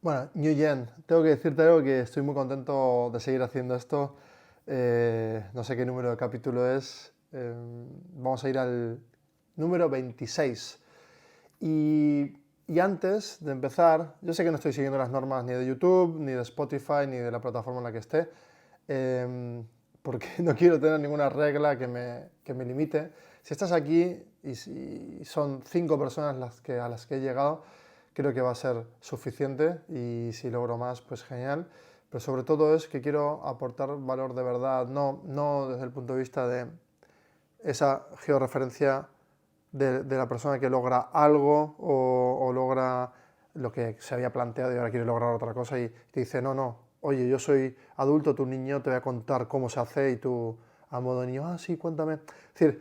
Bueno, Nguyen, tengo que decirte algo que estoy muy contento de seguir haciendo esto. No sé qué número de capítulo es. Vamos a ir al número 26. Y, y antes de empezar, yo sé que no estoy siguiendo las normas ni de YouTube, ni de Spotify, ni de la plataforma en la que esté, porque no quiero tener ninguna regla que me limite. Si estás aquí y si son 5 personas a las que he llegado, creo que va a ser suficiente y si logro más, pues genial. Pero sobre todo es que quiero aportar valor de verdad, no desde el punto de vista de esa georreferencia de la persona que logra algo o logra lo que se había planteado y ahora quiere lograr otra cosa y te dice, no, no, oye, yo soy adulto, tu niño, te voy a contar cómo se hace y tú a modo de niño, ah, sí, cuéntame. Es decir,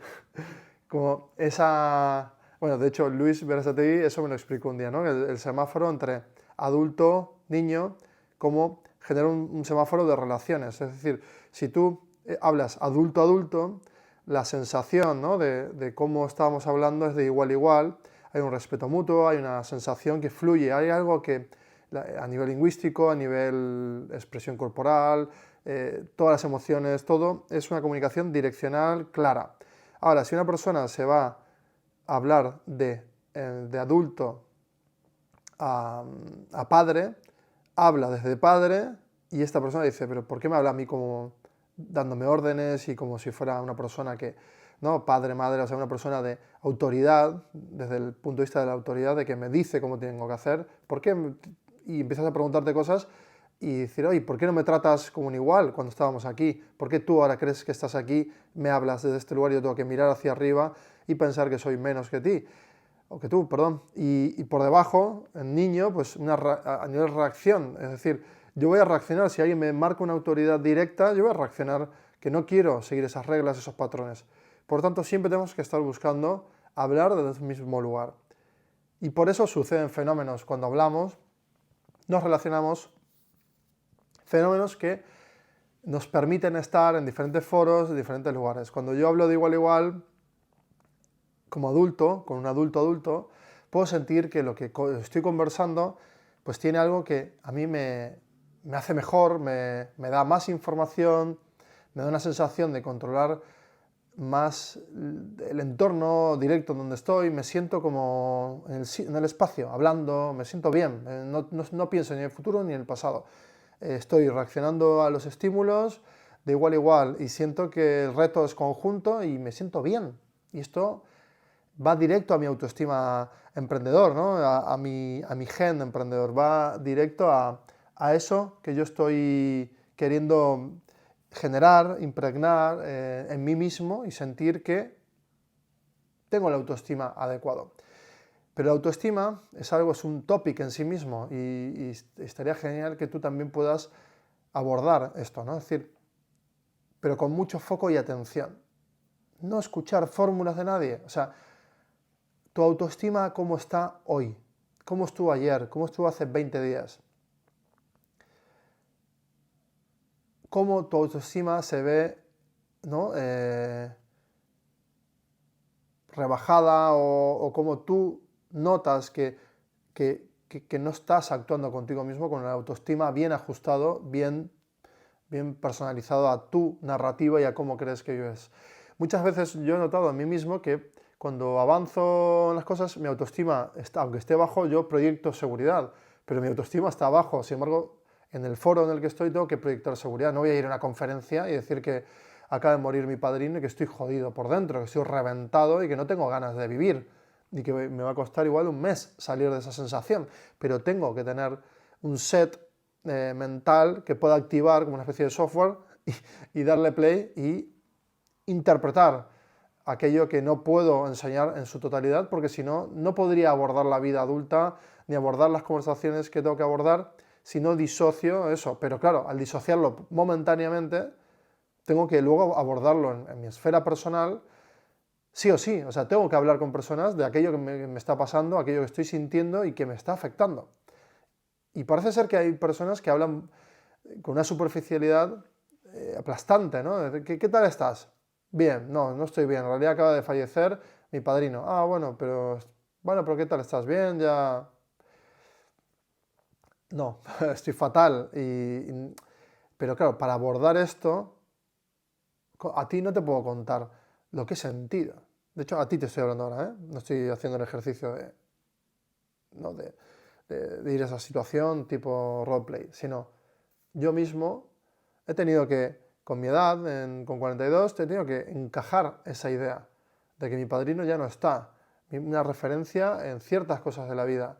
como esa... Bueno, de hecho, Luis Berasategui eso me lo explicó un día, ¿no? El semáforo entre adulto, niño, cómo genera un semáforo de relaciones. Es decir, si tú hablas adulto-adulto, la sensación, ¿no? de cómo estábamos hablando es de igual a igual, hay un respeto mutuo, hay una sensación que fluye, hay algo que a nivel lingüístico, a nivel expresión corporal, todas las emociones, todo es una comunicación direccional clara. Ahora, si una persona se va a hablar de adulto a padre, habla desde padre y esta persona dice, pero ¿por qué me habla a mí como dándome órdenes y como si fuera una persona que, no, padre, madre, o sea, una persona de autoridad, desde el punto de vista de la autoridad, de que me dice cómo tengo que hacer? ¿Por qué? Y empiezas a preguntarte cosas y decir, oye, ¿por qué no me tratas como un igual cuando estábamos aquí? ¿Por qué tú ahora crees que estás aquí, me hablas desde este lugar y yo tengo que mirar hacia arriba y pensar que soy menos que ti? O que tú, perdón. Y por debajo, el niño, pues a nivel reacción, es decir, yo voy a reaccionar, si alguien me marca una autoridad directa, yo voy a reaccionar que no quiero seguir esas reglas, esos patrones. Por tanto, siempre tenemos que estar buscando hablar desde el mismo lugar. Y por eso suceden fenómenos cuando hablamos, nos relacionamos, fenómenos que nos permiten estar en diferentes foros, en diferentes lugares. Cuando yo hablo de igual a igual, como adulto, con un adulto adulto, puedo sentir que lo que estoy conversando pues tiene algo que a mí me hace mejor, me da más información, me da una sensación de controlar más el entorno directo donde estoy, me siento como en el espacio, hablando, me siento bien, no pienso ni en el futuro ni en el pasado. Estoy reaccionando a los estímulos de igual a igual y siento que el reto es conjunto y me siento bien. Y esto va directo a mi autoestima emprendedor, ¿no? a mi gen emprendedor, va directo a eso que yo estoy queriendo generar, impregnar en mí mismo y sentir que tengo la autoestima adecuado. Pero la autoestima es algo, es un topic en sí mismo y estaría genial que tú también puedas abordar esto, ¿no? Es decir, pero con mucho foco y atención. No escuchar fórmulas de nadie. O sea, tu autoestima, ¿cómo está hoy? ¿Cómo estuvo ayer? ¿Cómo estuvo hace 20 días? ¿Cómo tu autoestima se ve, ¿no? Rebajada o cómo tú notas que no estás actuando contigo mismo con la autoestima bien ajustado, bien personalizado a tu narrativa y a cómo crees que vives. Muchas veces yo he notado en mí mismo que cuando avanzo en las cosas, mi autoestima, está, aunque esté bajo, yo proyecto seguridad, pero mi autoestima está abajo. Sin embargo, en el foro en el que estoy tengo que proyectar seguridad. No voy a ir a una conferencia y decir que acaba de morir mi padrino y que estoy jodido por dentro, que estoy reventado y que no tengo ganas de vivir y que me va a costar igual un mes salir de esa sensación, pero tengo que tener un set mental que pueda activar como una especie de software y darle play y interpretar aquello que no puedo enseñar en su totalidad, porque si no, no podría abordar la vida adulta ni abordar las conversaciones que tengo que abordar si no disocio eso. Pero claro, al disociarlo momentáneamente, tengo que luego abordarlo en mi esfera personal, sí o sí. O sea, tengo que hablar con personas de aquello que me está pasando, aquello que estoy sintiendo y que me está afectando. Y parece ser que hay personas que hablan con una superficialidad aplastante, ¿no? ¿Qué tal estás? Bien, no estoy bien. En realidad acaba de fallecer mi padrino. Ah, bueno, pero ¿qué tal estás? Bien, ya. no, estoy fatal. Pero claro, para abordar esto, a ti no te puedo contar lo que he sentido. De hecho, a ti te estoy hablando ahora, ¿eh? No estoy haciendo el ejercicio de, ¿no? de ir a esa situación tipo roleplay, sino yo mismo he tenido que, con mi edad, con 42, he tenido que encajar esa idea de que mi padrino ya no está, una referencia en ciertas cosas de la vida.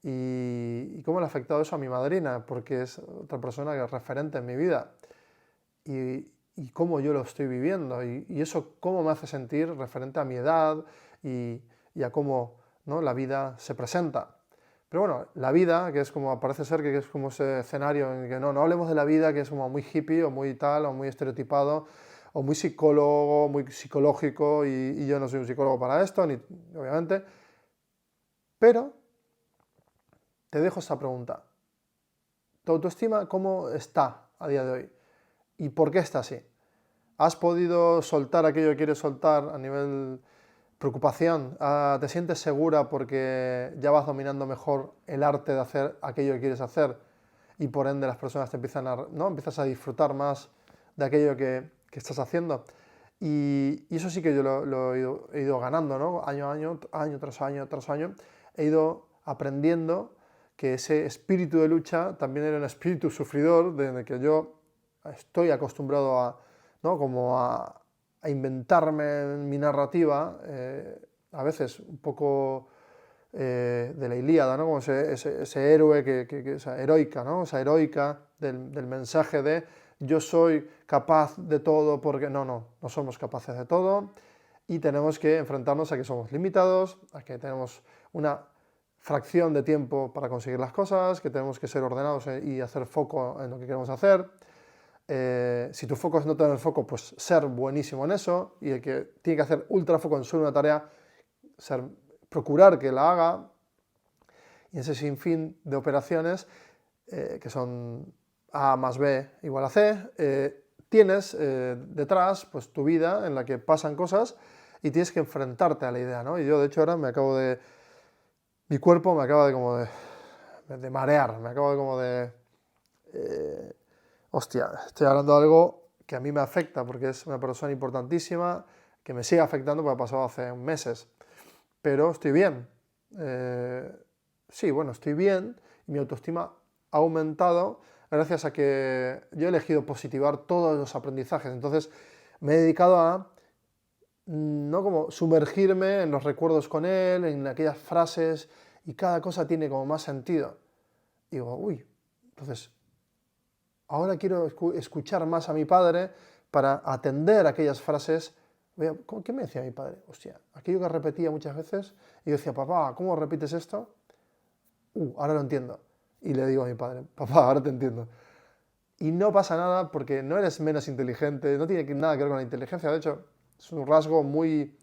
Y cómo le ha afectado eso a mi madrina, porque es otra persona que es referente en mi vida. Y cómo yo lo estoy viviendo, y eso cómo me hace sentir referente a mi edad y a cómo, ¿no?, la vida se presenta. Pero bueno, la vida, que es como, parece ser que es como ese escenario en el que no hablemos de la vida, que es como muy hippie o muy tal, o muy estereotipado, o muy psicólogo, muy psicológico, y yo no soy un psicólogo para esto, ni, obviamente. Pero te dejo esta pregunta. ¿Tu autoestima cómo está a día de hoy? ¿Y por qué está así? ¿Has podido soltar aquello que quieres soltar a nivel preocupación? ¿Te sientes segura porque ya vas dominando mejor el arte de hacer aquello que quieres hacer y por ende las personas te empiezan a, ¿no?, empiezas a disfrutar más de aquello que estás haciendo? Y eso sí que yo lo he ido ganando, ¿no? Año a año, año tras año tras año, he ido aprendiendo que ese espíritu de lucha también era un espíritu sufridor, de que yo estoy acostumbrado a, ¿no?, como a inventarme mi narrativa, a veces un poco de la Ilíada, ¿no?, como ese héroe, esa heroica, ¿no?, esa heroica del mensaje de yo soy capaz de todo, porque no somos capaces de todo y tenemos que enfrentarnos a que somos limitados, a que tenemos una fracción de tiempo para conseguir las cosas, que tenemos que ser ordenados y hacer foco en lo que queremos hacer. Si tu foco es no tener foco, pues ser buenísimo en eso, y el que tiene que hacer ultra foco en solo una tarea, procurar que la haga, y ese sinfín de operaciones que son A más B igual a C, tienes detrás pues tu vida en la que pasan cosas y tienes que enfrentarte a la idea, ¿no? Y yo de hecho ahora mi cuerpo me acaba de marear, me acabo de como de... hostia, estoy hablando de algo que a mí me afecta porque es una persona importantísima, que me sigue afectando porque ha pasado hace meses, pero estoy bien. Sí, bueno, estoy bien y mi autoestima ha aumentado gracias a que yo he elegido positivar todos los aprendizajes. Entonces me he dedicado a no como sumergirme en los recuerdos con él, en aquellas frases, y cada cosa tiene como más sentido. Y digo, uy, entonces ahora quiero escuchar más a mi padre para atender aquellas frases. ¿Qué me decía mi padre? Hostia, aquello que repetía muchas veces, y yo decía, papá, ¿cómo repites esto? Ahora lo entiendo. Y le digo a mi padre, papá, ahora te entiendo. Y no pasa nada porque no eres menos inteligente, no tiene nada que ver con la inteligencia, de hecho, es un rasgo muy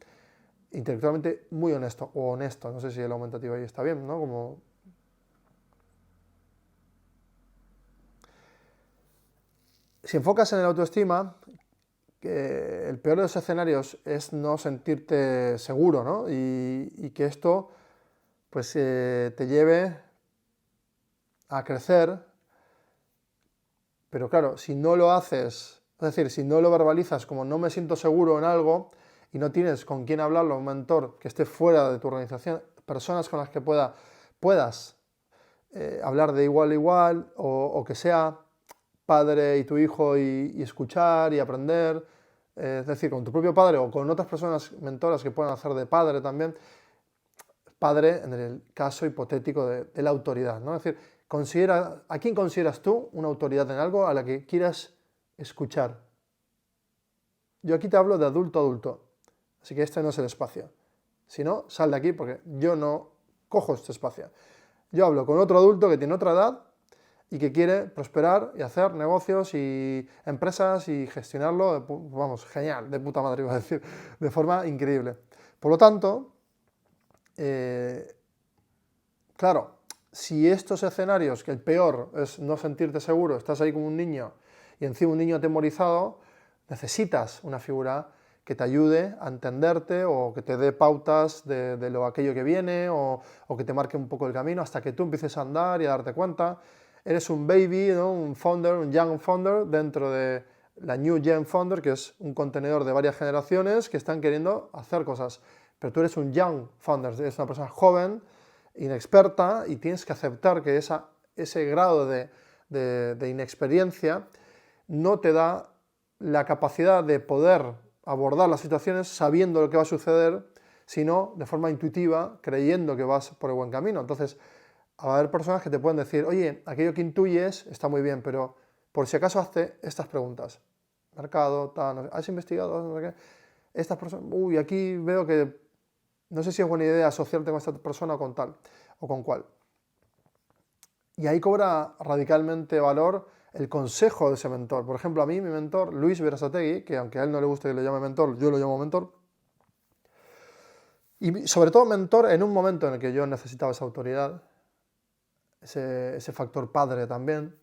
intelectualmente muy honesto, o honesto, no sé si el aumentativo ahí está bien, ¿no? Como... Si enfocas en el autoestima, que el peor de los escenarios es no sentirte seguro, ¿no? Y que esto pues te lleve a crecer, pero claro, si no lo haces, es decir, si no lo verbalizas como no me siento seguro en algo y no tienes con quién hablarlo, un mentor que esté fuera de tu organización, personas con las que puedas hablar de igual a igual, o que sea padre y tu hijo y escuchar y aprender, es decir, con tu propio padre o con otras personas mentoras que puedan hacer de padre también, padre en el caso hipotético de la autoridad, ¿no? Es decir, ¿a quién consideras tú una autoridad en algo a la que quieras escuchar? Yo aquí te hablo de adulto a adulto, así que este no es el espacio. Si no, sal de aquí porque yo no cojo este espacio. Yo hablo con otro adulto que tiene otra edad y que quiere prosperar y hacer negocios y empresas y gestionarlo, vamos, genial, de puta madre iba a decir, de forma increíble. Por lo tanto, claro, si estos escenarios, que el peor es no sentirte seguro, estás ahí como un niño y encima un niño atemorizado, necesitas una figura que te ayude a entenderte o que te dé pautas de aquello que viene o que te marque un poco el camino hasta que tú empieces a andar y a darte cuenta. Eres un baby, ¿no? Un founder, un young founder dentro de la New Gen Founder, que es un contenedor de varias generaciones que están queriendo hacer cosas. Pero tú eres un young founder, eres una persona joven, inexperta y tienes que aceptar que ese grado de inexperiencia no te da la capacidad de poder abordar las situaciones sabiendo lo que va a suceder, sino de forma intuitiva, creyendo que vas por el buen camino. Entonces, va a haber personas que te pueden decir, oye, aquello que intuyes está muy bien, pero por si acaso hazte estas preguntas. Mercado, tal, ¿has investigado? No sé qué. Estas personas, uy, aquí veo que no sé si es buena idea asociarte con esta persona o con tal, o con cual. Y ahí cobra radicalmente valor el consejo de ese mentor. Por ejemplo, a mí, mi mentor, Luis Berasategui, que aunque a él no le guste que le llame mentor, yo lo llamo mentor, y sobre todo mentor en un momento en el que yo necesitaba esa autoridad, ese factor padre también,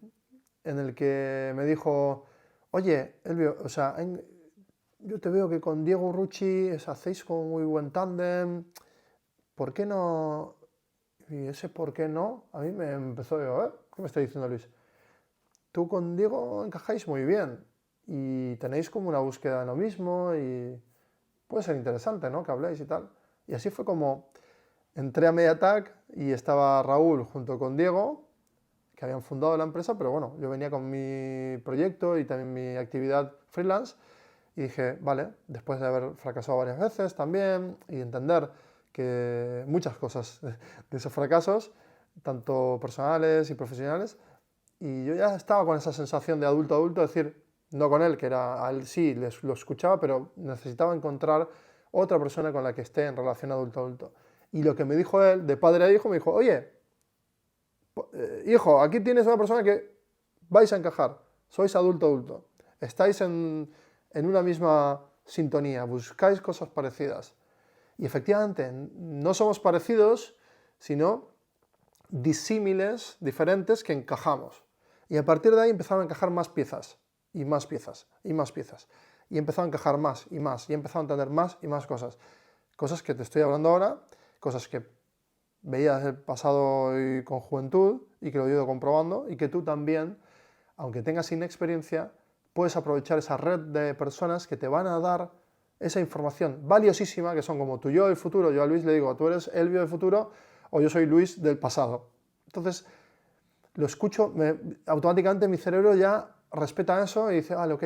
en el que me dijo, oye, Elvio, o sea, yo te veo que con Diego Rucci hacéis como muy buen tándem, ¿por qué no? Y ese por qué no, a mí me empezó a decir, ¿qué me está diciendo Luis? Tú con Diego encajáis muy bien y tenéis como una búsqueda en lo mismo y puede ser interesante, ¿no? Que habléis y tal. Y así fue como entré a MediaTek y estaba Raúl junto con Diego, que habían fundado la empresa, pero bueno, yo venía con mi proyecto y también mi actividad freelance y dije, vale, después de haber fracasado varias veces también y entender que muchas cosas de esos fracasos, tanto personales y profesionales, y yo ya estaba con esa sensación de adulto a adulto, decir, no con él, que era, a él sí lo escuchaba, pero necesitaba encontrar otra persona con la que esté en relación adulto a adulto. Y lo que me dijo él, de padre a hijo, me dijo, oye, hijo, aquí tienes una persona que vais a encajar, sois adulto a adulto, estáis en una misma sintonía, buscáis cosas parecidas. Y efectivamente, no somos parecidos, sino disímiles, diferentes, que encajamos. Y a partir de ahí empezaron a encajar más piezas, y más piezas, y más piezas. Y empezó a encajar más y más, y empezó a entender más y más cosas. Cosas que te estoy hablando ahora, cosas que veía desde el pasado y con juventud, y que lo he ido comprobando, y que tú también, aunque tengas inexperiencia, puedes aprovechar esa red de personas que te van a dar esa información valiosísima, que son como tu yo del futuro. Yo a Luis le digo, tú eres Elvio del futuro, o yo soy Luis del pasado. Entonces, lo escucho, automáticamente mi cerebro ya respeta eso y dice, vale, ok,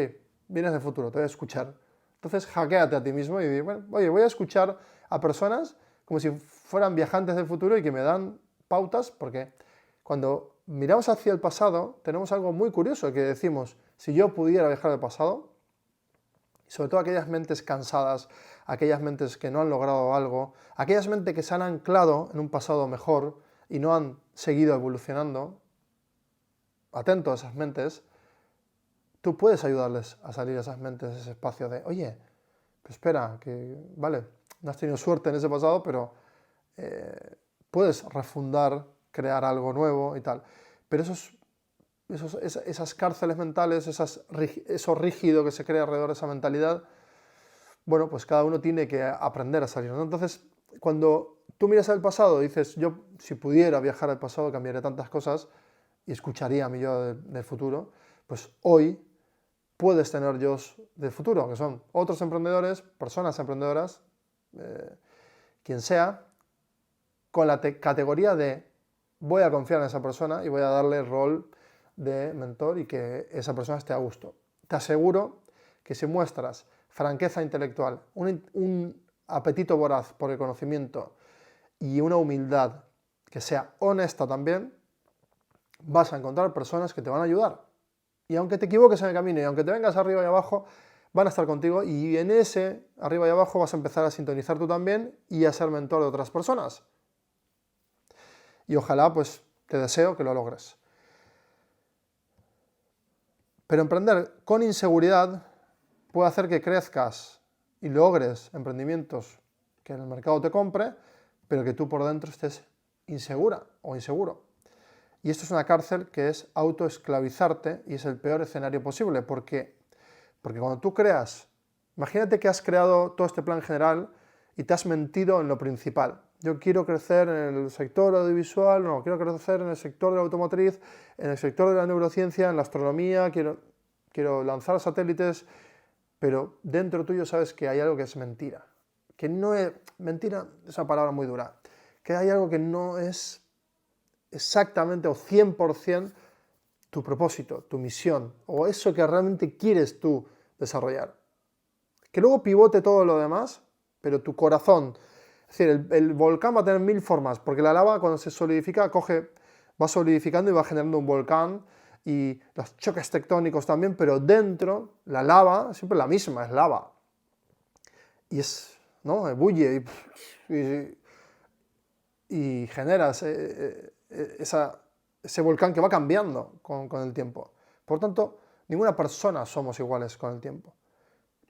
vienes del futuro, te voy a escuchar. Entonces, hackéate a ti mismo y di, bueno, oye, voy a escuchar a personas como si fueran viajantes del futuro y que me dan pautas, porque cuando miramos hacia el pasado, tenemos algo muy curioso que decimos, si yo pudiera viajar al pasado, sobre todo aquellas mentes cansadas, aquellas mentes que no han logrado algo, aquellas mentes que se han anclado en un pasado mejor y no han seguido evolucionando, atento a esas mentes, tú puedes ayudarles a salir de esas mentes, de ese espacio de, oye, pues espera, que vale, no has tenido suerte en ese pasado, pero puedes refundar, crear algo nuevo y tal. Pero esas cárceles mentales, eso rígido que se crea alrededor de esa mentalidad, bueno, pues cada uno tiene que aprender a salir, ¿no? Entonces, cuando tú miras al pasado y dices, yo si pudiera viajar al pasado cambiaría tantas cosas y escucharía a mi yo del futuro, pues hoy puedes tener yo del futuro, que son otros emprendedores, personas emprendedoras, quien sea, con la categoría de voy a confiar en esa persona y voy a darle el rol de mentor y que esa persona esté a gusto. Te aseguro que si muestras franqueza intelectual, un apetito voraz por el conocimiento y una humildad que sea honesta también, vas a encontrar personas que te van a ayudar. Y aunque te equivoques en el camino y aunque te vengas arriba y abajo, van a estar contigo y en ese arriba y abajo vas a empezar a sintonizar tú también y a ser mentor de otras personas. Y ojalá, pues, te deseo que lo logres. Pero emprender con inseguridad puede hacer que crezcas y logres emprendimientos que en el mercado te compre, pero que tú por dentro estés insegura o inseguro. Y esto es una cárcel que es autoesclavizarte y es el peor escenario posible, porque cuando tú creas Imagínate que has creado todo este plan general y te has mentido en lo principal. Yo quiero crecer en el sector audiovisual, no, quiero crecer en el sector de la automotriz, en el sector de la neurociencia, en la astronomía, quiero lanzar satélites, pero dentro tuyo sabes que hay algo que es mentira. Que no es, mentira es una palabra muy dura, que hay algo que no es exactamente o 100% tu propósito, tu misión, o eso que realmente quieres tú desarrollar. Que luego pivote todo lo demás, pero tu corazón, es decir, el volcán va a tener 1000 formas, porque la lava cuando se solidifica va solidificando y va generando un volcán, y los choques tectónicos también, pero dentro la lava siempre es la misma, es lava. Y es, ¿no? Ebulle y genera ese volcán que va cambiando con el tiempo. Por tanto, ninguna persona somos iguales con el tiempo.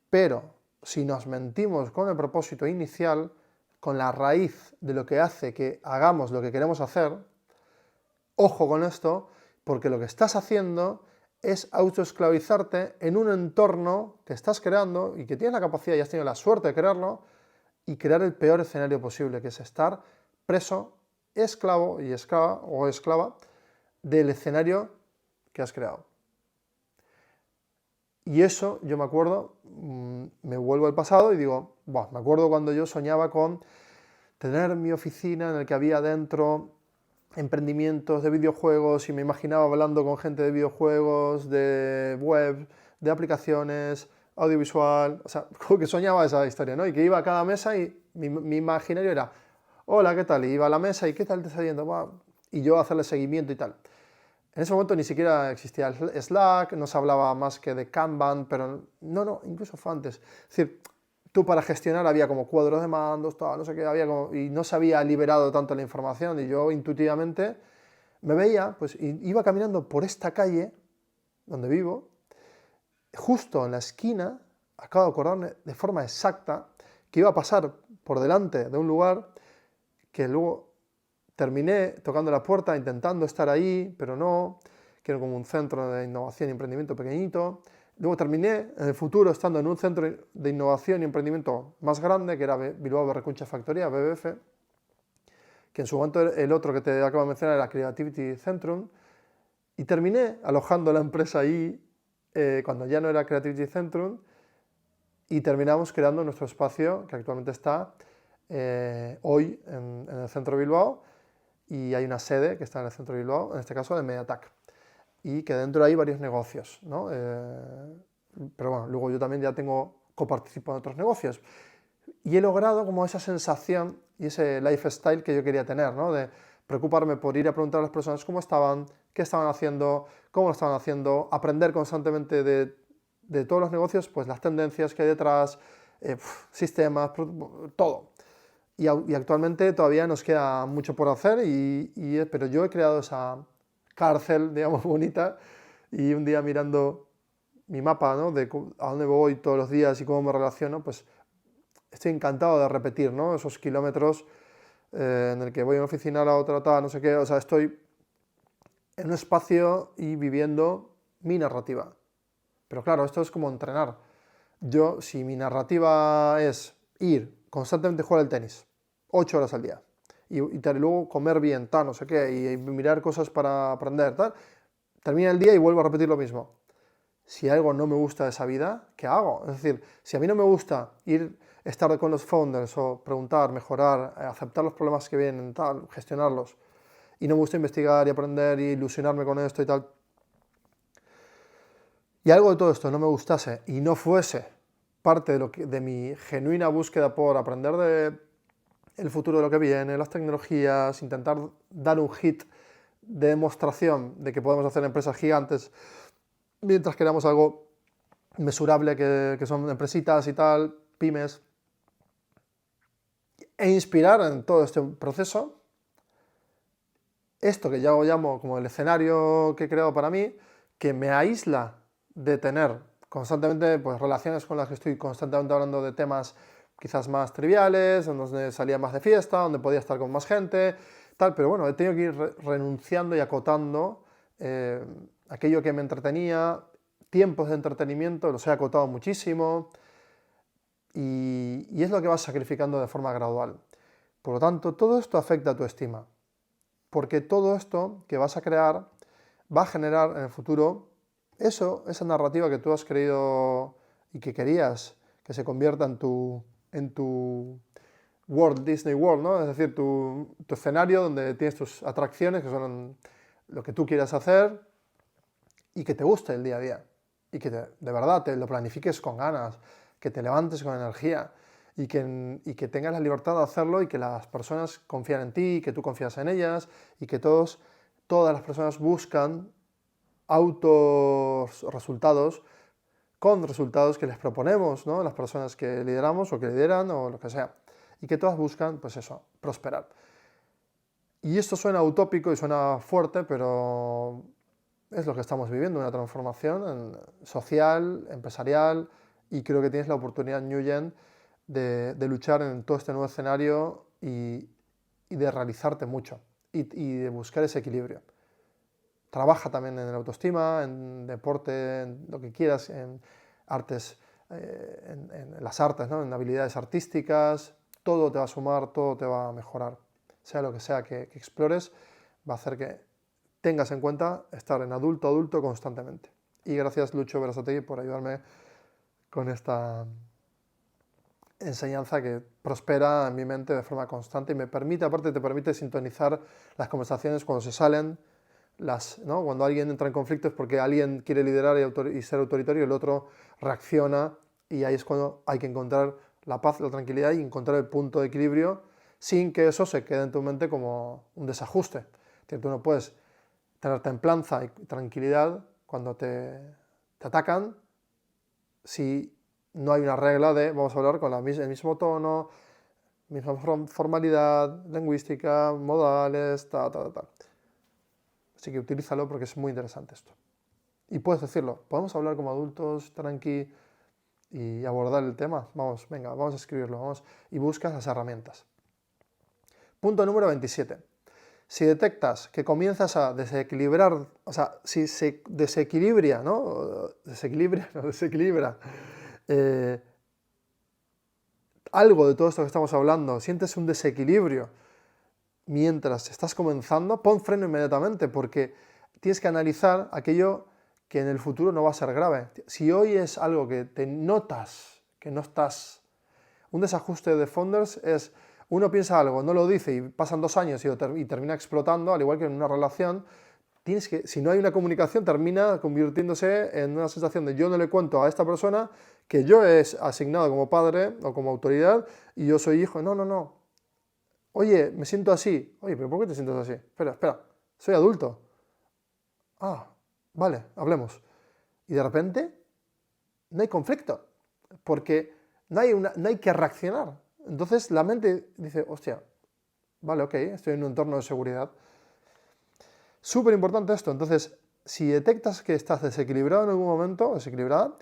Pero si nos mentimos con el propósito inicial, con la raíz de lo que hace que hagamos lo que queremos hacer, ojo con esto, porque lo que estás haciendo es autoesclavizarte en un entorno que estás creando y que tienes la capacidad y has tenido la suerte de crearlo, y crear el peor escenario posible, que es estar preso, esclavo y esclava o esclava del escenario que has creado. Y eso, yo me acuerdo, me vuelvo al pasado y digo, me acuerdo cuando yo soñaba con tener mi oficina en la que había dentro emprendimientos de videojuegos y me imaginaba hablando con gente de videojuegos, de web, de aplicaciones, audiovisual, o sea, como que soñaba esa historia, ¿no? Y que iba a cada mesa y mi imaginario era, hola, ¿qué tal? Y iba a la mesa y ¿qué tal te está yendo? Y yo hacerle seguimiento y tal. En ese momento ni siquiera existía el Slack, no se hablaba más que de Kanban, pero no, incluso fue antes. Es decir, tú para gestionar había como cuadros de mandos, todo, no sé qué, y no se había liberado tanto la información, y yo intuitivamente me veía, pues iba caminando por esta calle donde vivo, justo en la esquina, acabo de acordarme de forma exacta, que iba a pasar por delante de un lugar que luego terminé tocando la puerta, intentando estar ahí, pero no, que era como un centro de innovación y emprendimiento pequeñito. Luego terminé en el futuro estando en un centro de innovación y emprendimiento más grande, que era Bilbao Berrikuntza Factoría, BBF, que en su momento el otro que te acabo de mencionar era Creativity Centrum, y terminé alojando la empresa ahí cuando ya no era Creativity Centrum, y terminamos creando nuestro espacio, que actualmente está hoy en el centro de Bilbao, y hay una sede que está en el centro de Bilbao, en este caso de Mediatak, y que dentro hay varios negocios, ¿no? Pero bueno, luego yo también ya coparticipo en otros negocios, y he logrado como esa sensación y ese lifestyle que yo quería tener, ¿no? De preocuparme por ir a preguntar a las personas cómo estaban, qué estaban haciendo, cómo lo estaban haciendo, aprender constantemente de todos los negocios, pues las tendencias que hay detrás, sistemas, todo. Y actualmente todavía nos queda mucho por hacer, pero yo he creado esa cárcel, digamos, bonita, y un día mirando mi mapa, ¿no? De a dónde voy todos los días y cómo me relaciono, pues estoy encantado de repetir, ¿no? Esos kilómetros en el que voy a una oficina a la otra, tal, no sé qué, o sea, estoy en un espacio y viviendo mi narrativa. Pero claro, esto es como entrenar. Yo, si mi narrativa es ir constantemente a jugar al tenis, 8 horas al día, y luego comer bien, tal, no sé qué, y mirar cosas para aprender, tal, termina el día y vuelvo a repetir lo mismo. Si algo no me gusta de esa vida, ¿qué hago? Es decir, si a mí no me gusta estar con los founders o preguntar, mejorar, aceptar los problemas que vienen, tal, gestionarlos, y no me gusta investigar y aprender y ilusionarme con esto y tal, y algo de todo esto no me gustase y no fuese parte de mi genuina búsqueda por aprender el futuro de lo que viene, las tecnologías, intentar dar un hit de demostración de que podemos hacer empresas gigantes mientras queramos algo mesurable que son empresitas y tal, pymes, e inspirar en todo este proceso, esto que ya llamo como el escenario que he creado para mí, que me aísla de tener constantemente pues, relaciones con las que estoy constantemente hablando de temas quizás más triviales, donde salía más de fiesta, donde podía estar con más gente, tal, pero bueno, he tenido que ir renunciando y acotando aquello que me entretenía, tiempos de entretenimiento, los he acotado muchísimo, y es lo que vas sacrificando de forma gradual. Por lo tanto, todo esto afecta a tu estima, porque todo esto que vas a crear va a generar en el futuro esa narrativa que tú has creído y que querías que se convierta en tu Walt Disney World, ¿no? Es decir, tu escenario donde tienes tus atracciones, que son lo que tú quieras hacer y que te guste el día a día y que de verdad te lo planifiques con ganas, que te levantes con energía y que tengas la libertad de hacerlo y que las personas confían en ti, que tú confías en ellas y que todas las personas buscan resultados con resultados que les proponemos, ¿no? Las personas que lideramos o que lideran o lo que sea. Y que todas buscan, pues eso, prosperar. Y esto suena utópico y suena fuerte, pero es lo que estamos viviendo, una transformación social, empresarial, y creo que tienes la oportunidad, Nguyen, de luchar en todo este nuevo escenario y de realizarte mucho y de buscar ese equilibrio. Trabaja también en la autoestima, en deporte, en lo que quieras, en artes, en las artes, ¿no? En habilidades artísticas, todo te va a sumar, todo te va a mejorar. Sea lo que sea que explores, va a hacer que tengas en cuenta estar en adulto constantemente. Y gracias, Lucho Berasategui, por ayudarme con esta enseñanza que prospera en mi mente de forma constante y me permite, aparte te permite sintonizar las conversaciones cuando se salen, ¿no? Cuando alguien entra en conflicto es porque alguien quiere liderar y ser autoritario y el otro reacciona, y ahí es cuando hay que encontrar la paz, la tranquilidad y encontrar el punto de equilibrio sin que eso se quede en tu mente como un desajuste. Tú no puedes tener templanza y tranquilidad cuando te atacan si no hay una regla de vamos a hablar con el mismo tono, misma formalidad lingüística, modales, tal. Así que utilízalo porque es muy interesante esto. Y puedes decirlo, podemos hablar como adultos, tranqui, y abordar el tema. Vamos, venga, vamos a escribirlo, vamos, y buscas las herramientas. Punto número 27. Si detectas que comienzas a desequilibrar, o sea, si se desequilibra, ¿no? Desequilibra algo de todo esto que estamos hablando, sientes un desequilibrio mientras estás comenzando, pon freno inmediatamente porque tienes que analizar aquello que en el futuro no va a ser grave. Si hoy es algo que te notas que no estás... Un desajuste de founders es, uno piensa algo, no lo dice y pasan 2 años y termina explotando, al igual que en una relación, si no hay una comunicación, termina convirtiéndose en una sensación de yo no le cuento a esta persona que yo he asignado como padre o como autoridad y yo soy hijo. No. Oye, me siento así. Oye, ¿pero por qué te sientes así? Espera, soy adulto. Ah, vale, hablemos. Y de repente no hay conflicto, porque no hay que reaccionar. Entonces la mente dice, hostia, vale, ok, estoy en un entorno de seguridad. Súper importante esto. Entonces, si detectas que estás desequilibrado en algún momento, desequilibrada,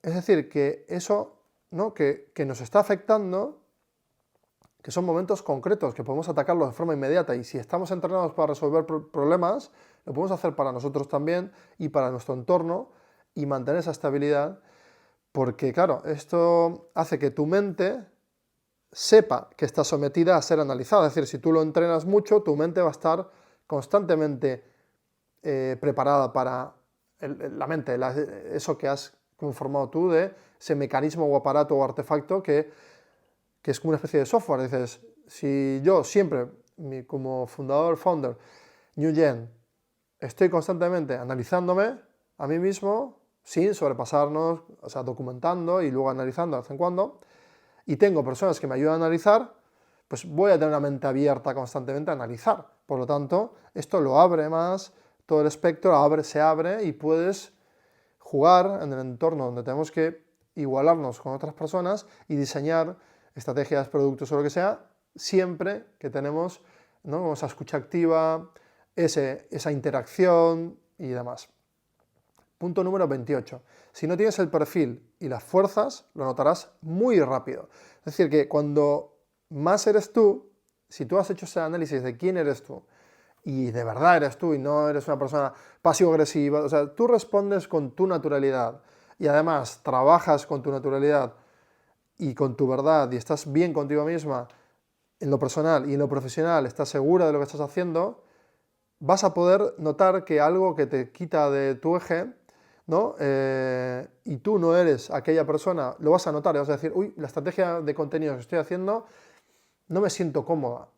es decir, que eso, ¿no? que nos está afectando, que son momentos concretos, que podemos atacarlos de forma inmediata, y si estamos entrenados para resolver problemas, lo podemos hacer para nosotros también y para nuestro entorno y mantener esa estabilidad, porque claro, esto hace que tu mente sepa que está sometida a ser analizada. Es decir, si tú lo entrenas mucho, tu mente va a estar constantemente preparada para la mente, eso que has conformado tú de ese mecanismo o aparato o artefacto que es como una especie de software. Dices, si yo siempre, como founder, Nguyen, estoy constantemente analizándome a mí mismo, sin sobrepasarnos, o sea, documentando y luego analizando de vez en cuando, y tengo personas que me ayudan a analizar, pues voy a tener una mente abierta constantemente a analizar. Por lo tanto, esto lo abre más, todo el espectro se abre y puedes jugar en el entorno donde tenemos que igualarnos con otras personas y diseñar estrategias, productos o lo que sea, siempre que tenemos, ¿no? esa escucha activa, esa interacción y demás. Punto número 28. Si no tienes el perfil y las fuerzas, lo notarás muy rápido. Es decir, que cuando más eres tú, si tú has hecho ese análisis de quién eres tú, y de verdad eres tú y no eres una persona pasivo-agresiva, o sea, tú respondes con tu naturalidad y además trabajas con tu naturalidad y con tu verdad y estás bien contigo misma en lo personal y en lo profesional, estás segura de lo que estás haciendo, vas a poder notar que algo que te quita de tu eje, ¿no? Y tú no eres aquella persona, lo vas a notar y vas a decir, uy, la estrategia de contenido que estoy haciendo no me siento cómoda.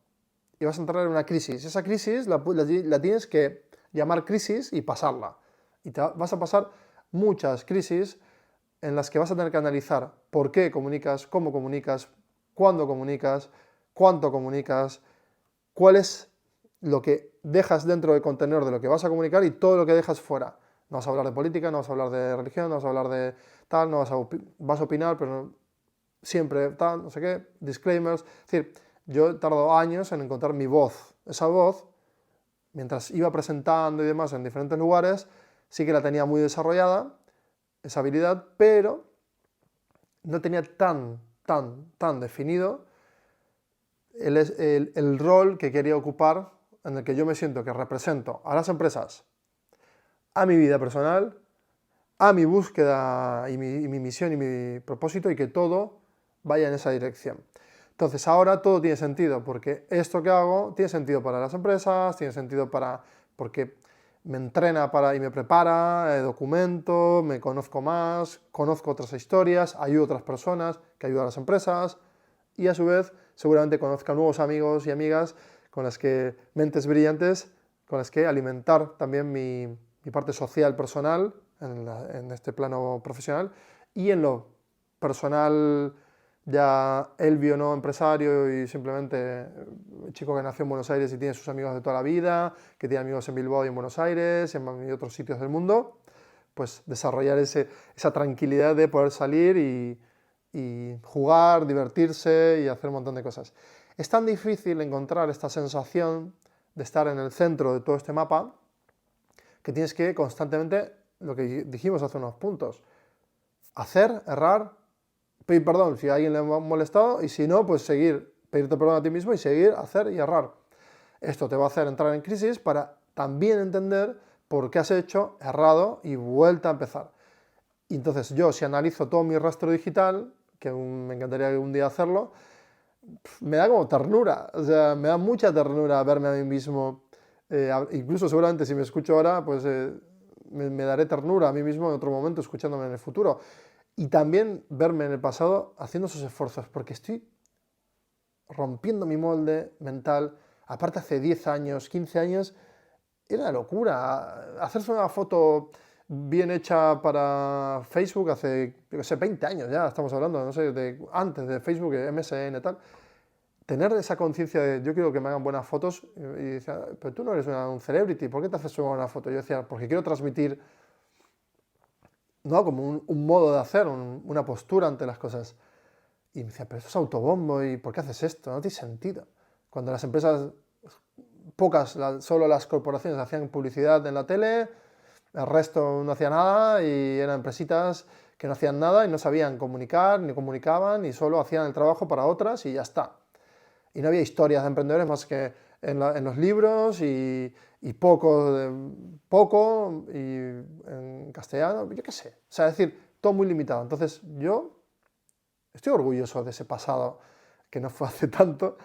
Y vas a entrar en una crisis. Esa crisis la tienes que llamar crisis y pasarla. Y vas a pasar muchas crisis en las que vas a tener que analizar por qué comunicas, cómo comunicas, cuándo comunicas, cuánto comunicas, cuál es lo que dejas dentro del contenedor de lo que vas a comunicar y todo lo que dejas fuera. No vas a hablar de política, no vas a hablar de religión, no vas a hablar de tal, no vas a opinar, pero siempre tal, no sé qué, disclaimers. Es decir, yo he tardado años en encontrar mi voz. Esa voz, mientras iba presentando y demás en diferentes lugares, sí que la tenía muy desarrollada, esa habilidad, pero no tenía tan definido el rol que quería ocupar, en el que yo me siento que represento a las empresas, a mi vida personal, a mi búsqueda y mi misión y mi propósito, y que todo vaya en esa dirección. Entonces ahora todo tiene sentido, porque esto que hago tiene sentido para las empresas, tiene sentido porque me entrena y me prepara, documento, me conozco más, conozco otras historias, ayudo a otras personas que ayudan a las empresas, y a su vez seguramente conozca nuevos amigos y amigas con las que, mentes brillantes, con las que alimentar también mi parte social personal en este plano profesional, y en lo personal ya Elvio, no empresario y simplemente chico que nació en Buenos Aires y tiene sus amigos de toda la vida, que tiene amigos en Bilbao y en Buenos Aires y otros sitios del mundo, pues desarrollar esa tranquilidad de poder salir y jugar, divertirse y hacer un montón de cosas. Es tan difícil encontrar esta sensación de estar en el centro de todo este mapa que tienes que constantemente, lo que dijimos hace unos puntos, hacer, errar, pedir perdón si a alguien le ha molestado, y si no, pues seguir, pedirte perdón a ti mismo y seguir, hacer y errar. Esto te va a hacer entrar en crisis para también entender por qué has hecho, errado y vuelta a empezar. Y entonces yo, si analizo todo mi rastro digital, que me encantaría algún día hacerlo, me da como ternura, o sea, me da mucha ternura verme a mí mismo. Incluso seguramente si me escucho ahora, pues me daré ternura a mí mismo en otro momento, escuchándome en el futuro. Y también verme en el pasado haciendo esos esfuerzos, porque estoy rompiendo mi molde mental. Aparte, hace 10 años, 15 años, era una locura. Hacerse una foto bien hecha para Facebook hace, yo sé, 20 años ya, estamos hablando, no sé, antes de Facebook, MSN y tal. Tener esa conciencia de yo quiero que me hagan buenas fotos, y decía, pero tú no eres un celebrity, ¿por qué te haces una buena foto? Yo decía, porque quiero transmitir, no, como un modo de hacer, una postura ante las cosas. Y me decía, pero eso es autobombo, ¿y por qué haces esto? No tiene sentido. Cuando las empresas, pocas, solo las corporaciones hacían publicidad en la tele, el resto no hacía nada y eran empresitas que no hacían nada y no sabían comunicar, ni comunicaban, y solo hacían el trabajo para otras y ya está. Y no había historias de emprendedores más que en los libros y poco y en castellano, yo qué sé. O sea, es decir, todo muy limitado. Entonces yo estoy orgulloso de ese pasado que no fue hace tanto.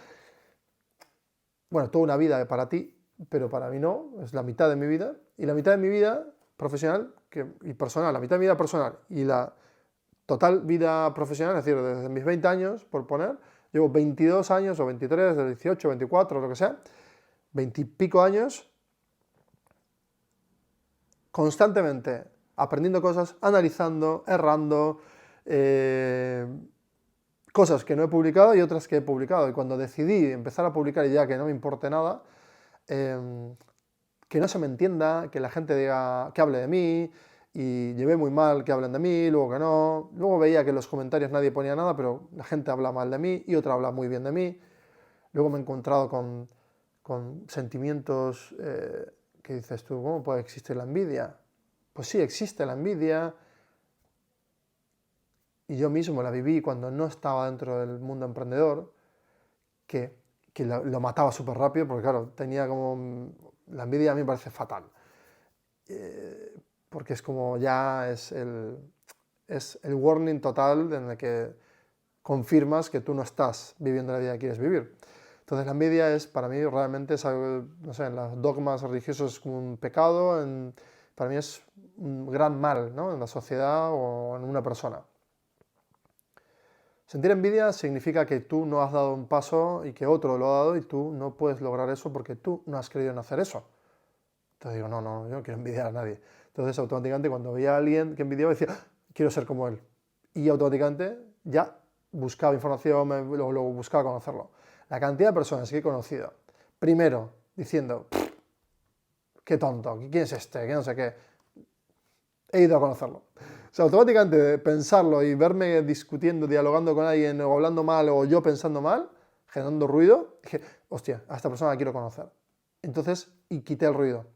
Bueno, toda una vida para ti, pero para mí no, es la mitad de mi vida. Y la mitad de mi vida profesional y personal, la mitad de mi vida personal y la total vida profesional, es decir, desde mis 20 años, por poner, llevo 22 años o 23, de 18, 24, lo que sea, 20 y pico años, constantemente aprendiendo cosas, analizando, errando, cosas que no he publicado y otras que he publicado. Y cuando decidí empezar a publicar y ya que no me importe nada, que no se me entienda, que la gente diga, que hable de mí, y llevé muy mal que hablen de mí, luego que no. Luego veía que en los comentarios nadie ponía nada, pero la gente habla mal de mí y otra habla muy bien de mí. Luego me he encontrado con sentimientos que dices tú, ¿cómo puede existir la envidia? Pues sí, existe la envidia, y yo mismo la viví cuando no estaba dentro del mundo emprendedor, que, que lo mataba súper rápido, porque claro, tenía como... La envidia a mí me parece fatal, porque es como ya es el warning total en el que confirmas que tú no estás viviendo la vida que quieres vivir. Entonces la envidia es, para mí, realmente es algo, no sé, en los dogmas religiosos es como un pecado, para mí es un gran mal, ¿no? En la sociedad o en una persona. Sentir envidia significa que tú no has dado un paso y que otro lo ha dado y tú no puedes lograr eso porque tú no has querido en hacer eso. Entonces digo, no, yo no quiero envidiar a nadie. Entonces automáticamente cuando veía a alguien que envidiaba decía, "Ah, quiero ser como él". Y automáticamente ya buscaba información, lo buscaba conocerlo. La cantidad de personas que he conocido, primero diciendo, qué tonto, quién es este, que no sé qué, he ido a conocerlo. O sea, automáticamente de pensarlo y verme discutiendo, dialogando con alguien o hablando mal o yo pensando mal, generando ruido, dije, hostia, a esta persona la quiero conocer. Entonces, y quité el ruido.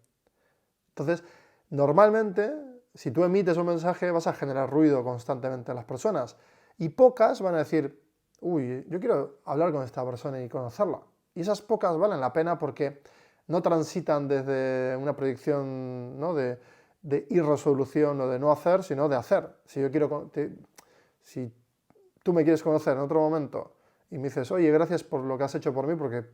Entonces, normalmente, si tú emites un mensaje, vas a generar ruido constantemente en las personas. Y pocas van a decir, uy, yo quiero hablar con esta persona y conocerla. Y esas pocas valen la pena porque no transitan desde una proyección, ¿no?, de irresolución o de no hacer, sino de hacer. Si yo quiero, si tú me quieres conocer en otro momento y me dices, oye, gracias por lo que has hecho por mí, porque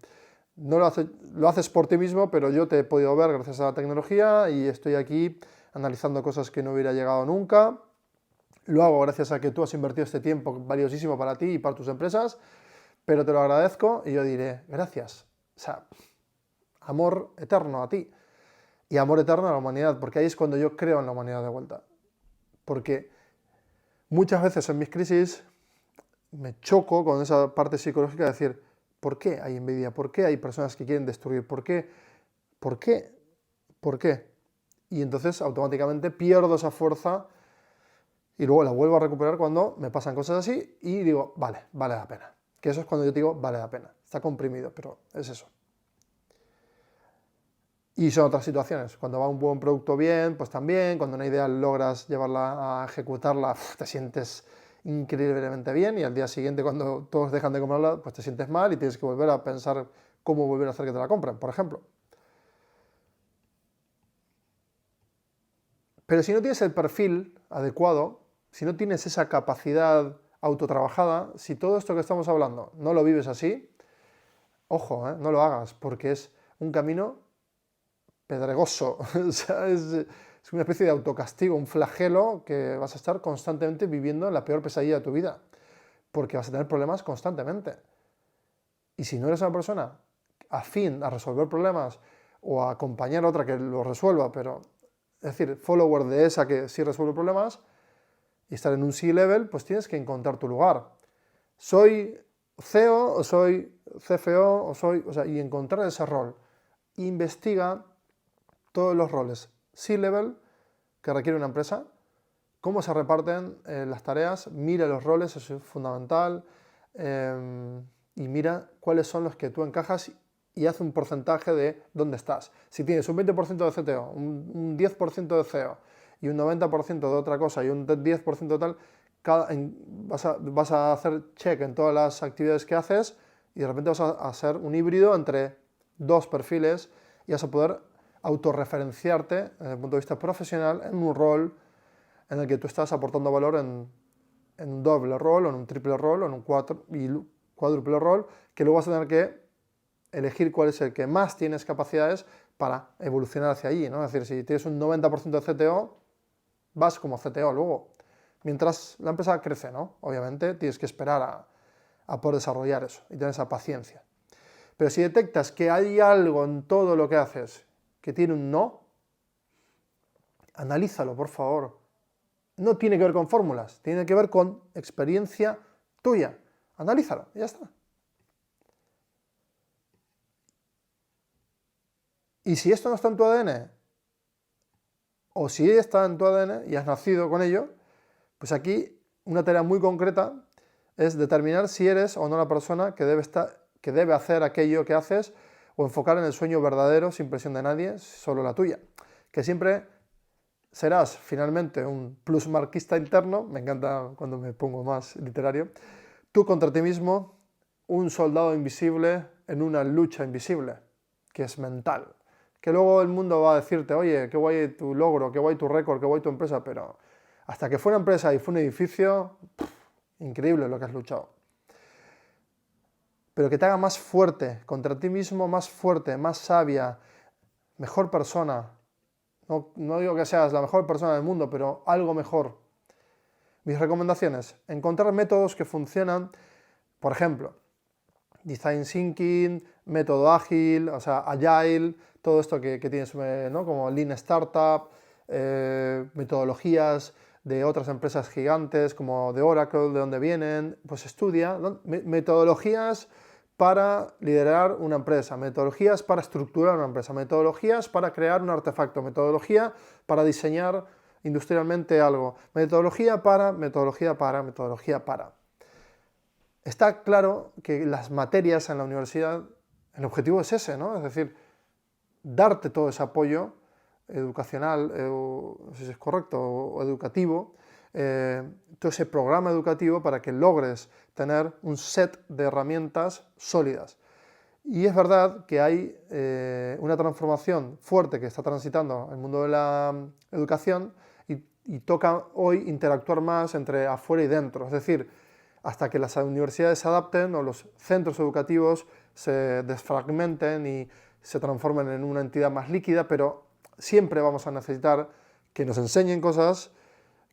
no lo haces por ti mismo, pero yo te he podido ver gracias a la tecnología y estoy aquí analizando cosas que no hubiera llegado nunca. Lo hago gracias a que tú has invertido este tiempo valiosísimo para ti y para tus empresas, pero te lo agradezco y yo diré, gracias. O sea, amor eterno a ti y amor eterno a la humanidad, porque ahí es cuando yo creo en la humanidad de vuelta. Porque muchas veces en mis crisis me choco con esa parte psicológica de decir, ¿por qué hay envidia? ¿Por qué hay personas que quieren destruir? ¿Por qué? ¿Por qué? ¿Por qué? Y entonces automáticamente pierdo esa fuerza y luego la vuelvo a recuperar cuando me pasan cosas así y digo, vale la pena. Que eso es cuando yo digo, vale la pena. Está comprimido, pero es eso. Y son otras situaciones. Cuando va un buen producto bien, pues también. Cuando una idea logras llevarla a ejecutarla, te sientes increíblemente bien y al día siguiente cuando todos dejan de comprarla, pues te sientes mal y tienes que volver a pensar cómo volver a hacer que te la compren, por ejemplo. Pero si no tienes el perfil adecuado, si no tienes esa capacidad autotrabajada, si todo esto que estamos hablando no lo vives así, ojo, no lo hagas, porque es un camino pedregoso. O sea, es una especie de autocastigo, un flagelo que vas a estar constantemente viviendo en la peor pesadilla de tu vida, porque vas a tener problemas constantemente. Y si no eres una persona afín a resolver problemas o a acompañar a otra que lo resuelva, pero, es decir, follower de esa que sí resuelve problemas y estar en un C-level, pues tienes que encontrar tu lugar. Soy CEO o soy CFO o sea, y encontrar ese rol. Investiga todos los roles C-level que requiere una empresa, cómo se reparten las tareas, mira los roles, eso es fundamental, y mira cuáles son los que tú encajas y haz un porcentaje de dónde estás. Si tienes un 20% de CTO, un 10% de CEO y un 90% de otra cosa y un 10% de tal, vas a hacer check en todas las actividades que haces y de repente vas a hacer un híbrido entre dos perfiles y vas a poder autorreferenciarte desde el punto de vista profesional en un rol en el que tú estás aportando valor en un doble rol, o en un triple rol, o en un cuádruple rol, que luego vas a tener que elegir cuál es el que más tienes capacidades para evolucionar hacia allí, ¿no? Es decir, si tienes un 90% de CTO, vas como CTO luego. Mientras la empresa crece, ¿no? Obviamente tienes que esperar a poder desarrollar eso y tener esa paciencia. Pero si detectas que hay algo en todo lo que haces que tiene un no, analízalo, por favor. No tiene que ver con fórmulas, tiene que ver con experiencia tuya. Analízalo, y ya está. Y si esto no está en tu ADN, o si está en tu ADN y has nacido con ello, pues aquí una tarea muy concreta es determinar si eres o no la persona que debe hacer aquello que haces o enfocar en el sueño verdadero sin presión de nadie, solo la tuya. Que siempre serás finalmente un plusmarquista interno, me encanta cuando me pongo más literario, tú contra ti mismo, un soldado invisible en una lucha invisible, que es mental. Que luego el mundo va a decirte, oye, qué guay tu logro, qué guay tu récord, qué guay tu empresa, pero hasta que fue una empresa y fue un edificio, increíble lo que has luchado. pero que te haga más fuerte, contra ti mismo más fuerte, más sabia, mejor persona. No digo que seas la mejor persona del mundo, pero algo mejor. Mis recomendaciones, encontrar métodos que funcionan, por ejemplo, Design Thinking, método ágil, o sea, Agile, todo esto que tienes, ¿no? Como Lean Startup, metodologías de otras empresas gigantes como de Oracle, de dónde vienen, pues estudia, ¿no? Metodologías para liderar una empresa, metodologías para estructurar una empresa, metodologías para crear un artefacto, metodología para diseñar industrialmente algo, metodología para, metodología para, metodología para. Está claro que las materias en la universidad, el objetivo es ese, ¿no? Es decir, darte todo ese apoyo educacional, no sé si es correcto, o educativo, todo ese programa educativo para que logres tener un set de herramientas sólidas. Y es verdad que hay una transformación fuerte que está transitando el mundo de la educación y toca hoy interactuar más entre afuera y dentro. Es decir, hasta que las universidades se adapten o los centros educativos se desfragmenten y se transformen en una entidad más líquida, pero siempre vamos a necesitar que nos enseñen cosas,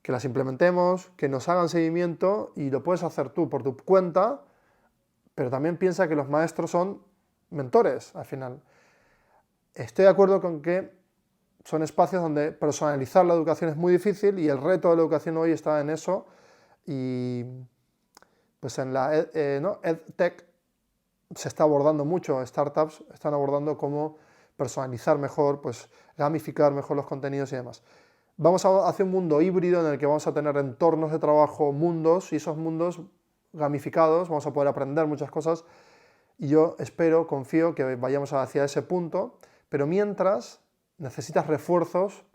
que las implementemos, que nos hagan seguimiento, y lo puedes hacer tú por tu cuenta, pero también piensa que los maestros son mentores al final. Estoy de acuerdo con que son espacios donde personalizar la educación es muy difícil y el reto de la educación hoy está en eso, y pues en la EdTech se está abordando mucho, startups están abordando cómo personalizar mejor, pues gamificar mejor los contenidos y demás. Vamos hacia un mundo híbrido en el que vamos a tener entornos de trabajo, mundos, y esos mundos gamificados, vamos a poder aprender muchas cosas, y yo espero, confío que vayamos hacia ese punto, pero mientras necesitas refuerzos.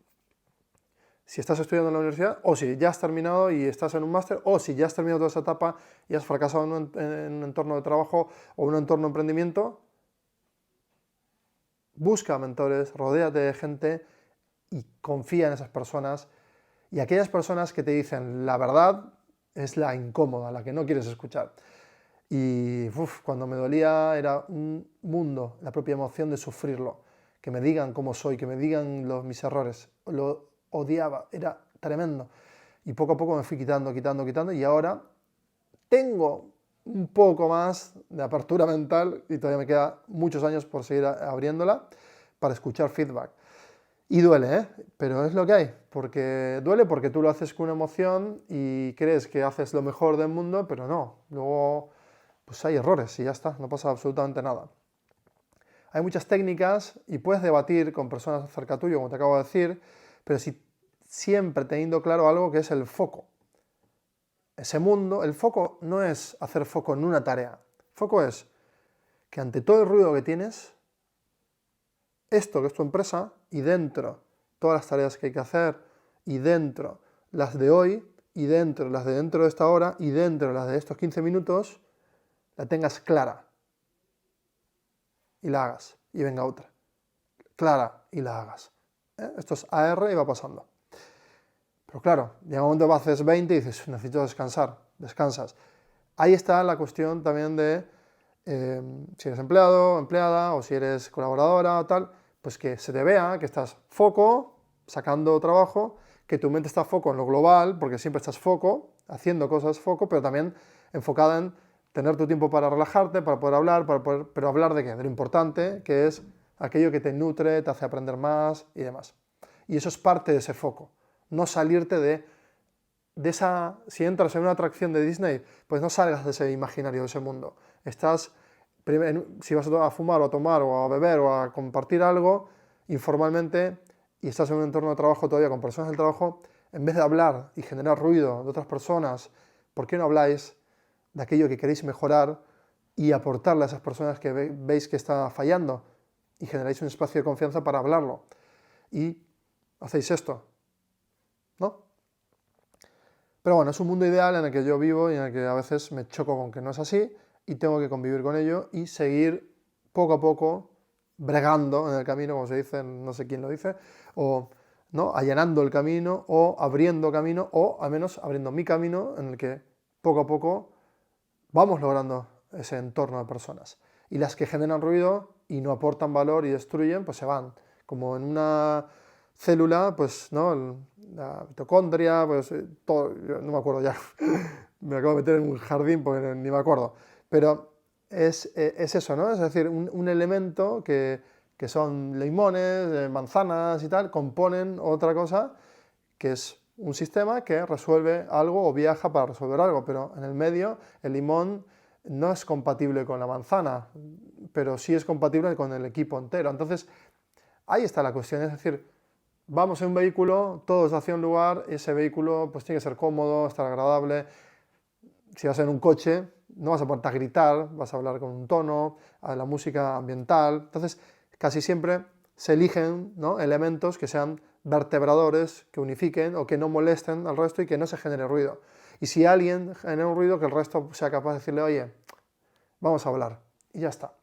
Si estás estudiando en la universidad, o si ya has terminado y estás en un máster, o si ya has terminado toda esa etapa y has fracasado en un entorno de trabajo o un entorno de emprendimiento, busca mentores, rodéate de gente y confía en esas personas. Y aquellas personas que te dicen la verdad es la incómoda, la que no quieres escuchar. Y cuando me dolía era un mundo, la propia emoción de sufrirlo. Que me digan cómo soy, que me digan mis errores. Lo odiaba, era tremendo. Y poco a poco me fui quitando, y ahora tengo un poco más de apertura mental, y todavía me queda muchos años por seguir abriéndola, para escuchar feedback. Y duele, ¿eh? Pero es lo que hay, porque duele porque tú lo haces con una emoción y crees que haces lo mejor del mundo, pero no. Luego, pues hay errores y ya está, no pasa absolutamente nada. Hay muchas técnicas y puedes debatir con personas cerca tuyo, como te acabo de decir, pero siempre teniendo claro algo que es el foco. Ese mundo, el foco no es hacer foco en una tarea. El foco es que ante todo el ruido que tienes, esto que es tu empresa, y dentro todas las tareas que hay que hacer, y dentro las de hoy, y dentro las de dentro de esta hora, y dentro las de estos 15 minutos, la tengas clara. Y la hagas. Y venga otra. Clara y la hagas. Esto es AR y va pasando. Pero claro, llega un momento que haces 20 y dices, necesito descansar. Descansas. Ahí está la cuestión también de si eres empleado, empleada, o si eres colaboradora o tal, pues que se te vea que estás foco, sacando trabajo, que tu mente está foco en lo global, porque siempre estás foco, haciendo cosas foco, pero también enfocada en tener tu tiempo para relajarte, para poder hablar, pero hablar de qué, de lo importante, que es aquello que te nutre, te hace aprender más y demás. Y eso es parte de ese foco, no salirte de esa, si entras en una atracción de Disney, pues no salgas de ese imaginario, de ese mundo. Si vas a fumar o a tomar o a beber o a compartir algo informalmente y estás en un entorno de trabajo todavía con personas del trabajo, en vez de hablar y generar ruido de otras personas, ¿por qué no habláis de aquello que queréis mejorar y aportarle a esas personas que veis que está fallando y generáis un espacio de confianza para hablarlo? Y hacéis esto, ¿no? Pero bueno, es un mundo ideal en el que yo vivo y en el que a veces me choco con que no es así y tengo que convivir con ello y seguir poco a poco bregando en el camino, como se dice, no sé quién lo dice, o ¿no? allanando el camino o abriendo camino, o al menos abriendo mi camino en el que poco a poco vamos logrando ese entorno de personas. Y las que generan ruido y no aportan valor y destruyen, pues se van. Como en una célula, pues, ¿no? La mitocondria, pues, todo, no me acuerdo ya, me acabo de meter en un jardín porque ni me acuerdo. Pero es eso, ¿no? Es decir, un elemento que son limones, manzanas y tal, componen otra cosa que es un sistema que resuelve algo o viaja para resolver algo, pero en el medio el limón no es compatible con la manzana, pero sí es compatible con el equipo entero. Entonces, ahí está la cuestión, es decir, vamos en un vehículo, todos hacia un lugar, ese vehículo pues tiene que ser cómodo, estar agradable. Si vas en un coche, no vas a ponerte a gritar, vas a hablar con un tono, a la música ambiental. Entonces, casi siempre se eligen, ¿no?, elementos que sean vertebradores, que unifiquen o que no molesten al resto y que no se genere ruido. Y si alguien genera un ruido, que el resto sea capaz de decirle, oye, vamos a hablar. Y ya está.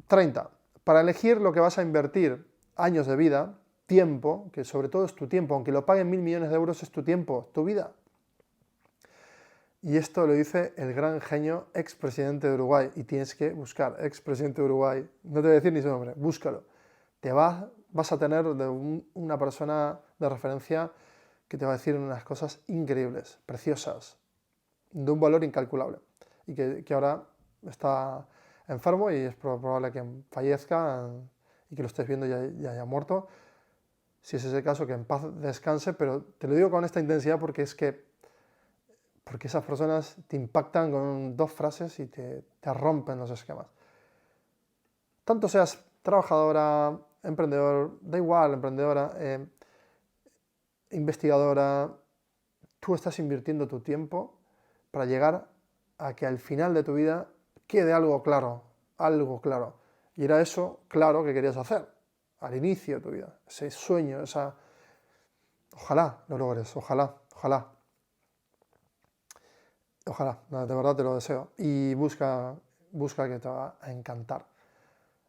30. Para elegir lo que vas a invertir, años de vida, tiempo, que sobre todo es tu tiempo, aunque lo paguen 1.000 millones de euros, es tu tiempo, tu vida. Y esto lo dice el gran genio expresidente de Uruguay. Y tienes que buscar, expresidente de Uruguay. No te voy a decir ni su nombre, búscalo. Vas a tener una persona de referencia que te va a decir unas cosas increíbles, preciosas, de un valor incalculable. Y que ahora está enfermo y es probable que fallezca y que lo estés viendo ya haya muerto. Si es ese caso, que en paz descanse, pero te lo digo con esta intensidad porque esas personas te impactan con dos frases y te rompen los esquemas. Tanto seas trabajadora, emprendedor, da igual, emprendedora, investigadora, tú estás invirtiendo tu tiempo para llegar a que al final de tu vida quede algo claro, algo claro. Y era eso claro que querías hacer al inicio de tu vida, ese sueño, esa... Ojalá lo logres, ojalá, ojalá. Ojalá, de verdad te lo deseo. Y busca que te va a encantar.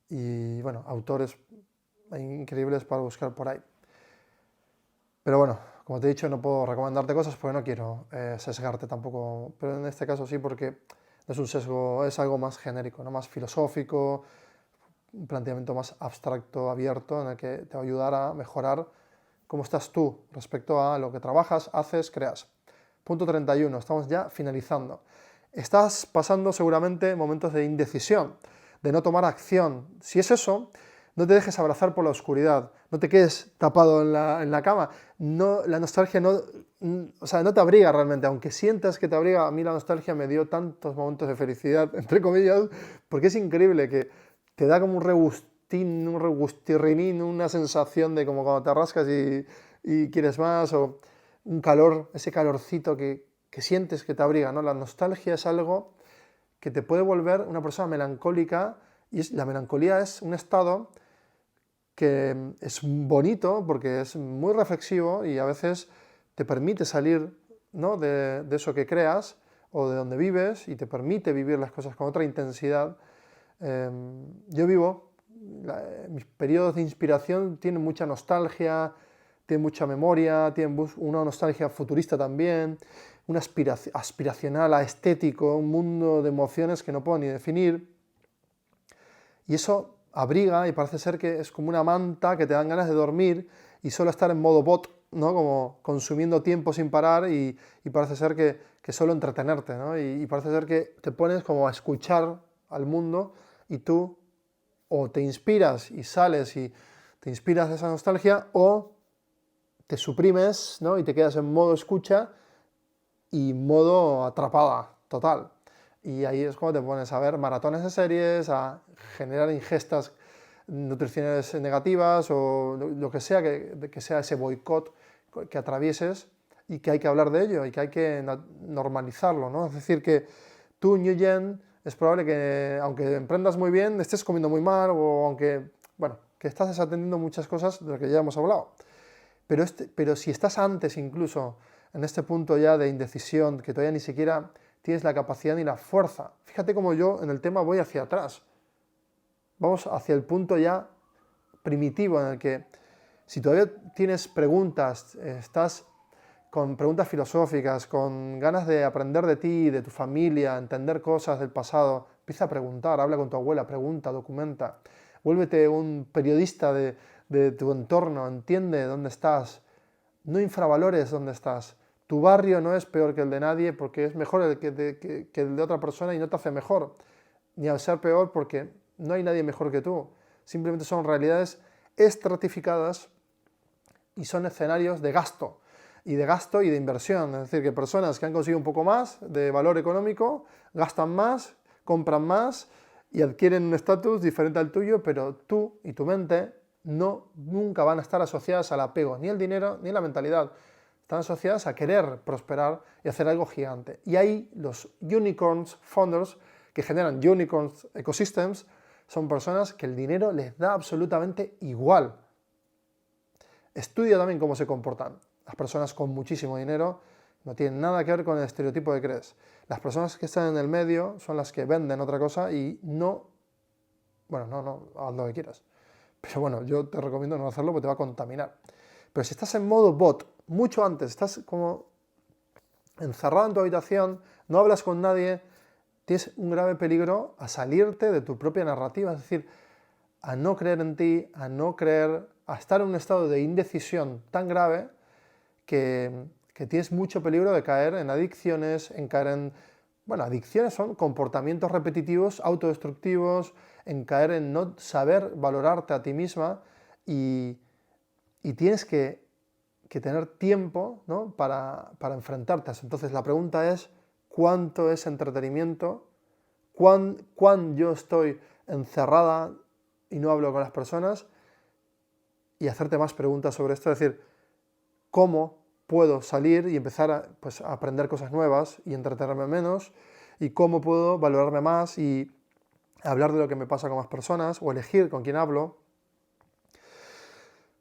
Y bueno, autores increíbles para buscar por ahí. Pero bueno, como te he dicho, no puedo recomendarte cosas porque no quiero sesgarte tampoco. Pero en este caso sí, porque no es un sesgo, es algo más genérico, ¿no?, más filosófico, un planteamiento más abstracto, abierto, en el que te va a ayudar a mejorar cómo estás tú respecto a lo que trabajas, haces, creas. Punto 31, estamos ya finalizando. Estás pasando seguramente momentos de indecisión, de no tomar acción. Si es eso, no te dejes abrazar por la oscuridad, no te quedes tapado en la cama. No, la nostalgia no te abriga realmente, aunque sientas que te abriga. A mí la nostalgia me dio tantos momentos de felicidad, entre comillas, porque es increíble que te da como un regustín, un regustirrinín, una sensación de como cuando te rascas y quieres más, o un calor, ese calorcito que sientes que te abriga, ¿no? La nostalgia es algo que te puede volver una persona melancólica, y la melancolía es un estado que es bonito porque es muy reflexivo y a veces te permite salir, ¿no?, de eso que creas o de donde vives, y te permite vivir las cosas con otra intensidad. Yo vivo, mis periodos de inspiración tienen mucha nostalgia, tienen mucha memoria, tienen una nostalgia futurista también, una aspiracional, estético, un mundo de emociones que no puedo ni definir. Y eso abriga y parece ser que es como una manta que te dan ganas de dormir y solo estar en modo bot, ¿no?, como consumiendo tiempo sin parar, y parece ser que solo entretenerte, ¿no? Y parece ser que te pones como a escuchar al mundo y tú o te inspiras y sales y te inspiras de esa nostalgia, o te suprimes, ¿no?, y te quedas en modo escucha y modo atrapada total. Y ahí es cuando te pones a ver maratones de series, a generar ingestas nutricionales negativas o lo que sea, que sea ese boicot que atravieses, y que hay que hablar de ello y que hay que normalizarlo, ¿no? Es decir, que tú, Nguyen, es probable que, aunque emprendas muy bien, estés comiendo muy mal, o aunque, bueno, que estás desatendiendo muchas cosas de las que ya hemos hablado. Pero si estás antes, incluso en este punto ya de indecisión, que todavía ni siquiera tienes la capacidad ni la fuerza. Fíjate cómo yo en el tema voy hacia atrás. Vamos hacia el punto ya primitivo en el que, si todavía tienes preguntas, estás con preguntas filosóficas, con ganas de aprender de ti, de tu familia, entender cosas del pasado, empieza a preguntar, habla con tu abuela, pregunta, documenta. Vuélvete un periodista de tu entorno, entiende dónde estás, no infravalores dónde estás. Tu barrio no es peor que el de nadie porque es mejor que el de otra persona y no te hace mejor, ni al ser peor porque no hay nadie mejor que tú. Simplemente son realidades estratificadas y son escenarios de gasto y de inversión. Es decir, que personas que han conseguido un poco más de valor económico gastan más, compran más y adquieren un estatus diferente al tuyo, pero tú y tu mente nunca van a estar asociadas al apego, ni el dinero ni la mentalidad. Están asociadas a querer prosperar y hacer algo gigante. Y ahí los unicorns founders, que generan unicorns ecosystems, son personas que el dinero les da absolutamente igual. Estudia también cómo se comportan. Las personas con muchísimo dinero no tienen nada que ver con el estereotipo que crees. Las personas que están en el medio son las que venden otra cosa y haz lo que quieras. Pero bueno, yo te recomiendo no hacerlo porque te va a contaminar. Pero si estás en modo bot, mucho antes, estás como encerrado en tu habitación, no hablas con nadie, tienes un grave peligro a salirte de tu propia narrativa, es decir, a no creer en ti, a estar en un estado de indecisión tan grave que tienes mucho peligro de caer en adicciones, adicciones son comportamientos repetitivos, autodestructivos, en caer en no saber valorarte a ti misma y tienes que tener tiempo, ¿no?, para enfrentarte a eso. Entonces la pregunta es, ¿cuánto es entretenimiento? ¿Cuán yo estoy encerrada y no hablo con las personas? Y hacerte más preguntas sobre esto, es decir, ¿cómo puedo salir y empezar a aprender cosas nuevas y entretenerme menos? ¿Y cómo puedo valorarme más y hablar de lo que me pasa con más personas o elegir con quién hablo?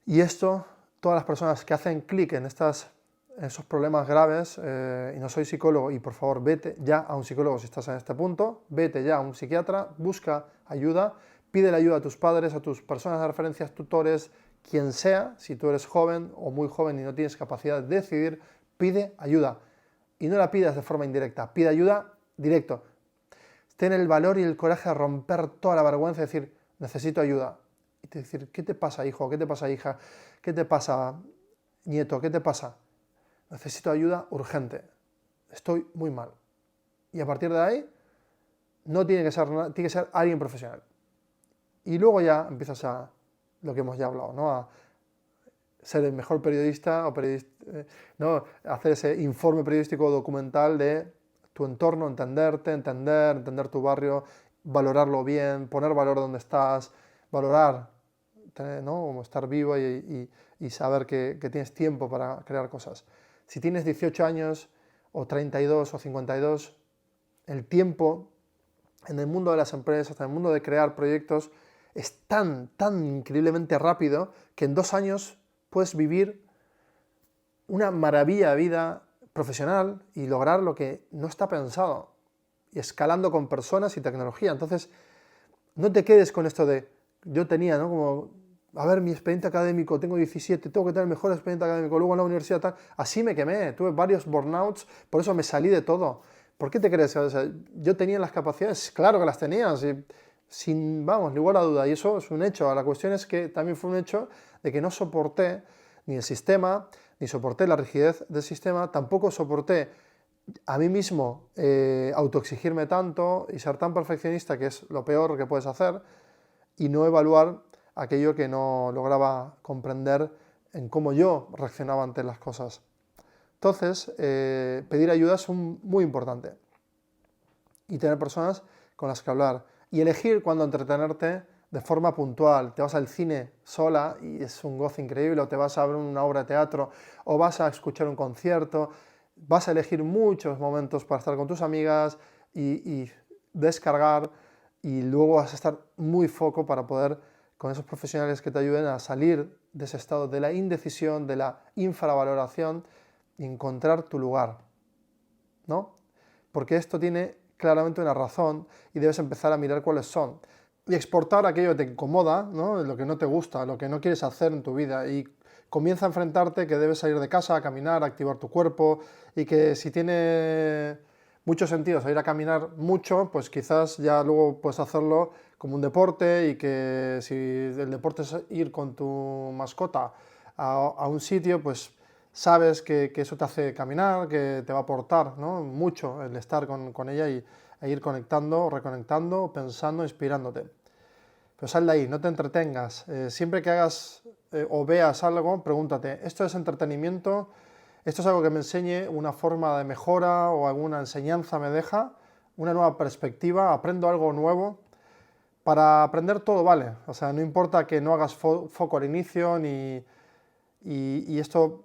Y esto, todas las personas que hacen clic en esos problemas graves, y no soy psicólogo, y por favor vete ya a un psicólogo si estás en este punto, vete ya a un psiquiatra, busca ayuda, pídele ayuda a tus padres, a tus personas de referencias, tutores, quien sea, si tú eres joven o muy joven y no tienes capacidad de decidir, pide ayuda. Y no la pidas de forma indirecta, pide ayuda directo. Ten el valor y el coraje de romper toda la vergüenza y decir, necesito ayuda. Y te decir, ¿qué te pasa, hijo? ¿Qué te pasa, hija? ¿Qué te pasa, nieto? ¿Qué te pasa? Necesito ayuda urgente. Estoy muy mal. Y a partir de ahí, no tiene que ser alguien profesional. Y luego ya empiezas a lo que hemos ya hablado, ¿no? A ser el mejor periodista o ¿no? Hacer ese informe periodístico documental de tu entorno, entender tu barrio, valorarlo bien, poner valor donde estás, valorar, ¿no?, como estar vivo y saber que tienes tiempo para crear cosas. Si tienes 18 años o 32 o 52, el tiempo en el mundo de las empresas, en el mundo de crear proyectos, es tan increíblemente rápido que en 2 años puedes vivir una maravilla de vida profesional y lograr lo que no está pensado, y escalando con personas y tecnología. Entonces, no te quedes con esto de, yo tenía, ¿no?, como, a ver, mi expediente académico, tengo 17, tengo que tener el mejor expediente académico, luego en la universidad tal, así me quemé, tuve varios burnouts, por eso me salí de todo. ¿Por qué te crees? O sea, yo tenía las capacidades, claro que las tenía, sin lugar a duda, y eso es un hecho. La cuestión es que también fue un hecho de que no soporté ni el sistema, ni soporté la rigidez del sistema, tampoco soporté a mí mismo autoexigirme tanto y ser tan perfeccionista, que es lo peor que puedes hacer, y no evaluar aquello que no lograba comprender en cómo yo reaccionaba ante las cosas. Entonces, pedir ayuda es muy importante. Y tener personas con las que hablar. Y elegir cuándo entretenerte de forma puntual. Te vas al cine sola y es un gozo increíble, o te vas a ver una obra de teatro, o vas a escuchar un concierto. Vas a elegir muchos momentos para estar con tus amigas y descargar, y luego vas a estar muy foco para poder, con esos profesionales que te ayuden a salir de ese estado de la indecisión, de la infravaloración, y encontrar tu lugar, ¿no? Porque esto tiene claramente una razón y debes empezar a mirar cuáles son. y exportar aquello que te incomoda, ¿no? Lo que no te gusta, lo que no quieres hacer en tu vida, y comienza a enfrentarte que debes salir de casa, a caminar, a activar tu cuerpo, y que si tiene mucho sentido salir a caminar mucho, pues quizás ya luego puedes hacerlo como un deporte, y que si el deporte es ir con tu mascota a un sitio, pues sabes que eso te hace caminar, que te va a aportar, ¿no? Mucho el estar con ella e ir conectando, reconectando, pensando, inspirándote. Pero sal de ahí, no te entretengas. Siempre que hagas o veas algo, pregúntate, ¿esto es entretenimiento? ¿Esto es algo que me enseñe una forma de mejora o alguna enseñanza me deja? ¿Una nueva perspectiva? ¿Aprendo algo nuevo? Para aprender todo vale. O sea, no importa que no hagas foco al inicio, y esto,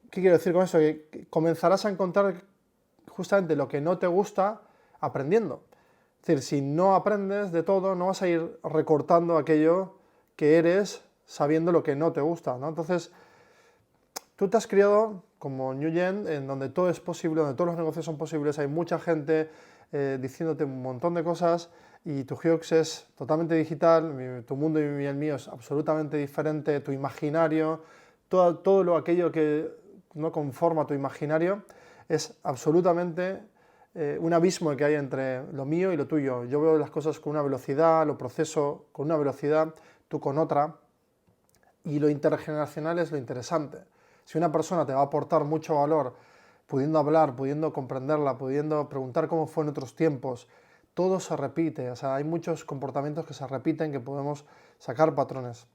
¿qué quiero decir con eso? Que comenzarás a encontrar justamente lo que no te gusta aprendiendo. Es decir, si no aprendes de todo, no vas a ir recortando aquello que eres sabiendo lo que no te gusta, ¿no? Entonces, tú te has criado como New Gen, en donde todo es posible, donde todos los negocios son posibles, hay mucha gente diciéndote un montón de cosas, y tu Hughes es totalmente digital, tu mundo y el mío es absolutamente diferente, tu imaginario, todo aquello que no conforma tu imaginario es absolutamente un abismo que hay entre lo mío y lo tuyo. Yo veo las cosas con una velocidad, lo proceso con una velocidad, tú con otra, y lo intergeneracional es lo interesante. Si una persona te va a aportar mucho valor, pudiendo hablar, pudiendo comprenderla, pudiendo preguntar cómo fue en otros tiempos, todo se repite. O sea, hay muchos comportamientos que se repiten, que podemos sacar patrones.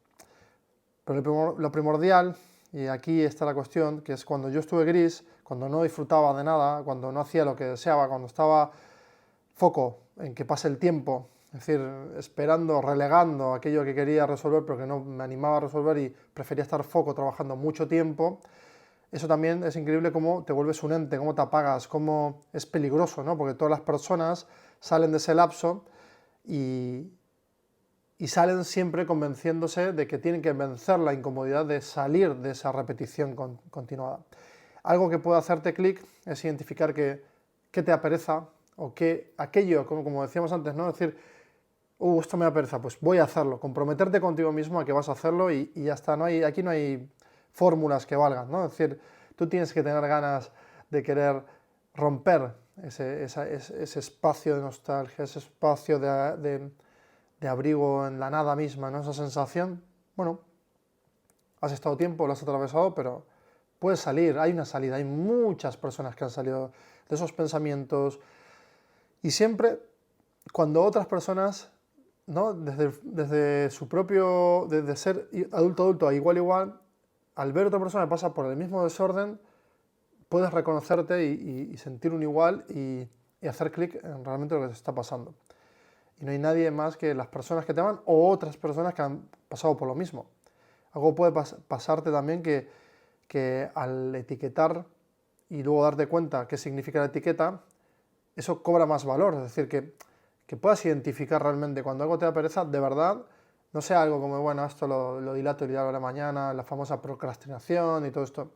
Pero lo primordial, y aquí está la cuestión, que es cuando yo estuve gris, cuando no disfrutaba de nada, cuando no hacía lo que deseaba, cuando estaba foco en que pase el tiempo, es decir, esperando, relegando aquello que quería resolver pero que no me animaba a resolver, y prefería estar foco trabajando mucho tiempo. Eso también es increíble, cómo te vuelves un ente, cómo te apagas, cómo es peligroso, ¿no? Porque todas las personas salen de ese lapso y, salen siempre convenciéndose de que tienen que vencer la incomodidad de salir de esa repetición continuada. Algo que puede hacerte clic es identificar qué te apereza, o que aquello, como decíamos antes, ¿no? Es decir, esto me da pereza, pues voy a hacerlo, comprometerte contigo mismo a que vas a hacerlo, y ya está, aquí no hay fórmulas que valgan, ¿no? Es decir, tú tienes que tener ganas de querer romper ese espacio de nostalgia, ese espacio de abrigo en la nada misma, ¿no? Esa sensación, bueno, has estado tiempo, lo has atravesado, pero puedes salir, hay una salida, hay muchas personas que han salido de esos pensamientos, y siempre cuando otras personas, ¿no? Desde su propio, desde ser adulto a igual, al ver a otra persona que pasa por el mismo desorden, puedes reconocerte y sentir un igual, y hacer clic en realmente lo que te está pasando. Y no hay nadie más que las personas que te aman o otras personas que han pasado por lo mismo. Algo puede pasarte también, que al etiquetar y luego darte cuenta qué significa la etiqueta, eso cobra más valor. Es decir, que puedas identificar realmente cuando algo te da pereza, de verdad, no sea algo como, bueno, esto lo dilato y lo hago a la mañana, la famosa procrastinación y todo esto.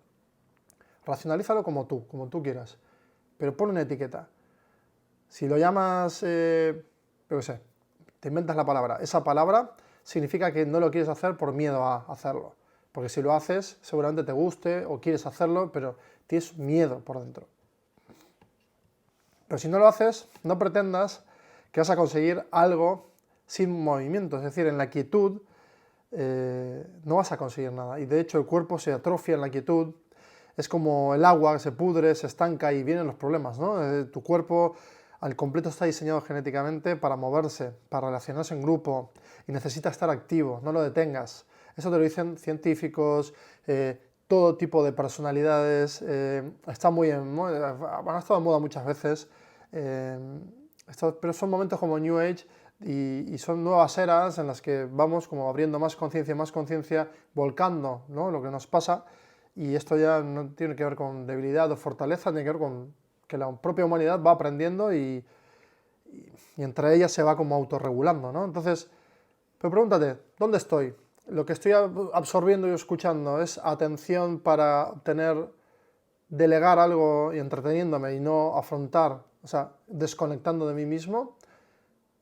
Racionalízalo como tú quieras, pero pon una etiqueta. Si lo llamas, yo qué sé, te inventas la palabra. Esa palabra significa que no lo quieres hacer por miedo a hacerlo. Porque si lo haces, seguramente te guste o quieres hacerlo, pero tienes miedo por dentro. Pero si no lo haces, no pretendas que vas a conseguir algo sin movimiento. Es decir, en la quietud no vas a conseguir nada. Y de hecho el cuerpo se atrofia en la quietud. Es como el agua que se pudre, se estanca y vienen los problemas, ¿no? Tu cuerpo al completo está diseñado genéticamente para moverse, para relacionarse en grupo, y necesita estar activo, no lo detengas. Eso te lo dicen científicos, todo tipo de personalidades, está muy en moda, han estado en moda muchas veces, pero son momentos como New Age, y son nuevas eras en las que vamos como abriendo más conciencia, volcando, ¿no? Lo que nos pasa. Y esto ya no tiene que ver con debilidad o fortaleza, tiene que ver con que la propia humanidad va aprendiendo, y entre ellas se va como autorregulando, ¿no? Entonces, pero pregúntate, ¿dónde estoy? Lo que estoy absorbiendo y escuchando es atención para delegar algo y entreteniéndome y no afrontar, o sea, desconectando de mí mismo,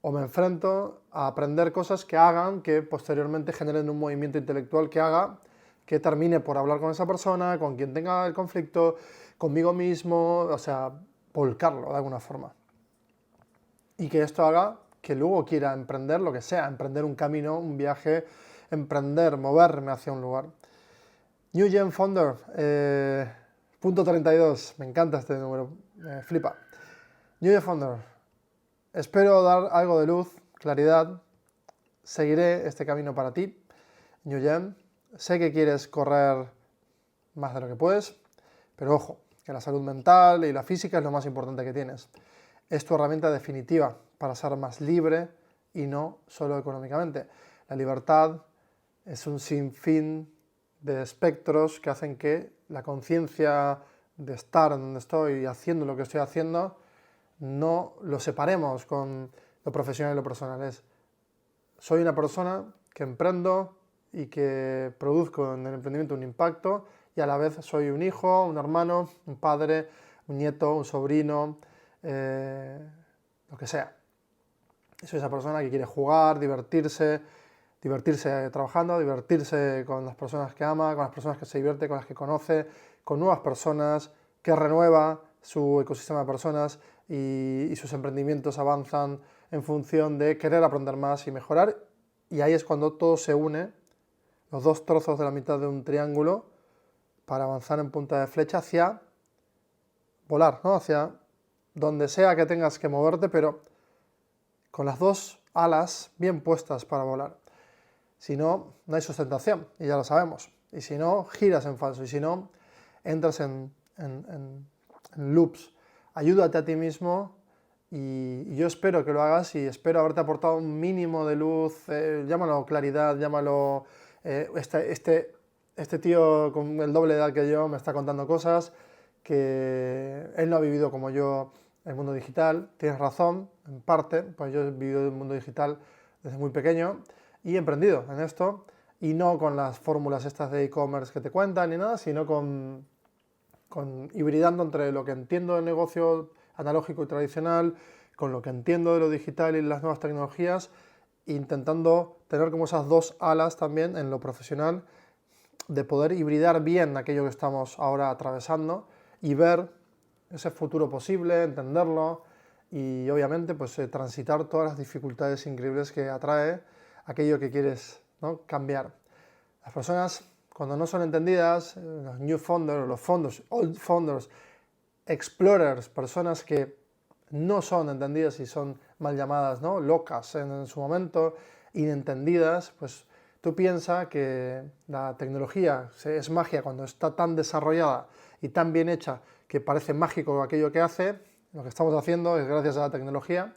o me enfrento a aprender cosas que hagan que posteriormente generen un movimiento intelectual que haga que termine por hablar con esa persona, con quien tenga el conflicto, conmigo mismo, o sea, volcarlo de alguna forma. Y que esto haga que luego quiera emprender lo que sea, emprender un camino, un viaje, emprender, moverme hacia un lugar. New Gen Founder, punto 32, me encanta este número, me flipa. New Gen Founder, espero dar algo de luz, claridad, seguiré este camino para ti, New Gen. Sé que quieres correr más de lo que puedes, pero ojo, que la salud mental y la física es lo más importante que tienes. Es tu herramienta definitiva para ser más libre y no solo económicamente. La libertad es un sinfín de espectros que hacen que la conciencia de estar en donde estoy y haciendo lo que estoy haciendo no lo separemos con lo profesional y lo personal. Soy una persona que emprendo y que produzco en el emprendimiento un impacto y a la vez soy un hijo, un hermano, un padre, un nieto, un sobrino, lo que sea. Soy esa persona que quiere jugar, divertirse trabajando, divertirse con las personas que ama, con las personas que se divierte, con las que conoce, con nuevas personas, que renueva su ecosistema de personas y sus emprendimientos avanzan en función de querer aprender más y mejorar. Y ahí es cuando todo se une, los dos trozos de la mitad de un triángulo, para avanzar en punta de flecha hacia volar, ¿no? Hacia donde sea que tengas que moverte, pero con las dos alas bien puestas para volar. Si no, no hay sustentación, y ya lo sabemos. Y si no, giras en falso. Y si no, entras en loops. Ayúdate a ti mismo y yo espero que lo hagas y espero haberte aportado un mínimo de luz, llámalo claridad, llámalo... Este tío con el doble de edad que yo me está contando cosas que él no ha vivido como yo el mundo digital. Tienes razón, en parte, pues yo he vivido el mundo digital desde muy pequeño y he emprendido en esto, y no con las fórmulas estas de e-commerce que te cuentan ni nada, sino con hibridando entre lo que entiendo del negocio analógico y tradicional, con lo que entiendo de lo digital y las nuevas tecnologías, intentando tener como esas dos alas también en lo profesional, de poder hibridar bien aquello que estamos ahora atravesando y ver ese futuro posible, entenderlo y obviamente pues transitar todas las dificultades increíbles que atrae aquello que quieres, ¿no?, cambiar. Las personas, cuando no son entendidas, los new founders, los founders, old founders, explorers, personas que no son entendidas y son mal llamadas, ¿no?, locas en su momento, inentendidas, pues tú piensas que la tecnología es magia cuando está tan desarrollada y tan bien hecha que parece mágico aquello que hace. Lo que estamos haciendo es gracias a la tecnología.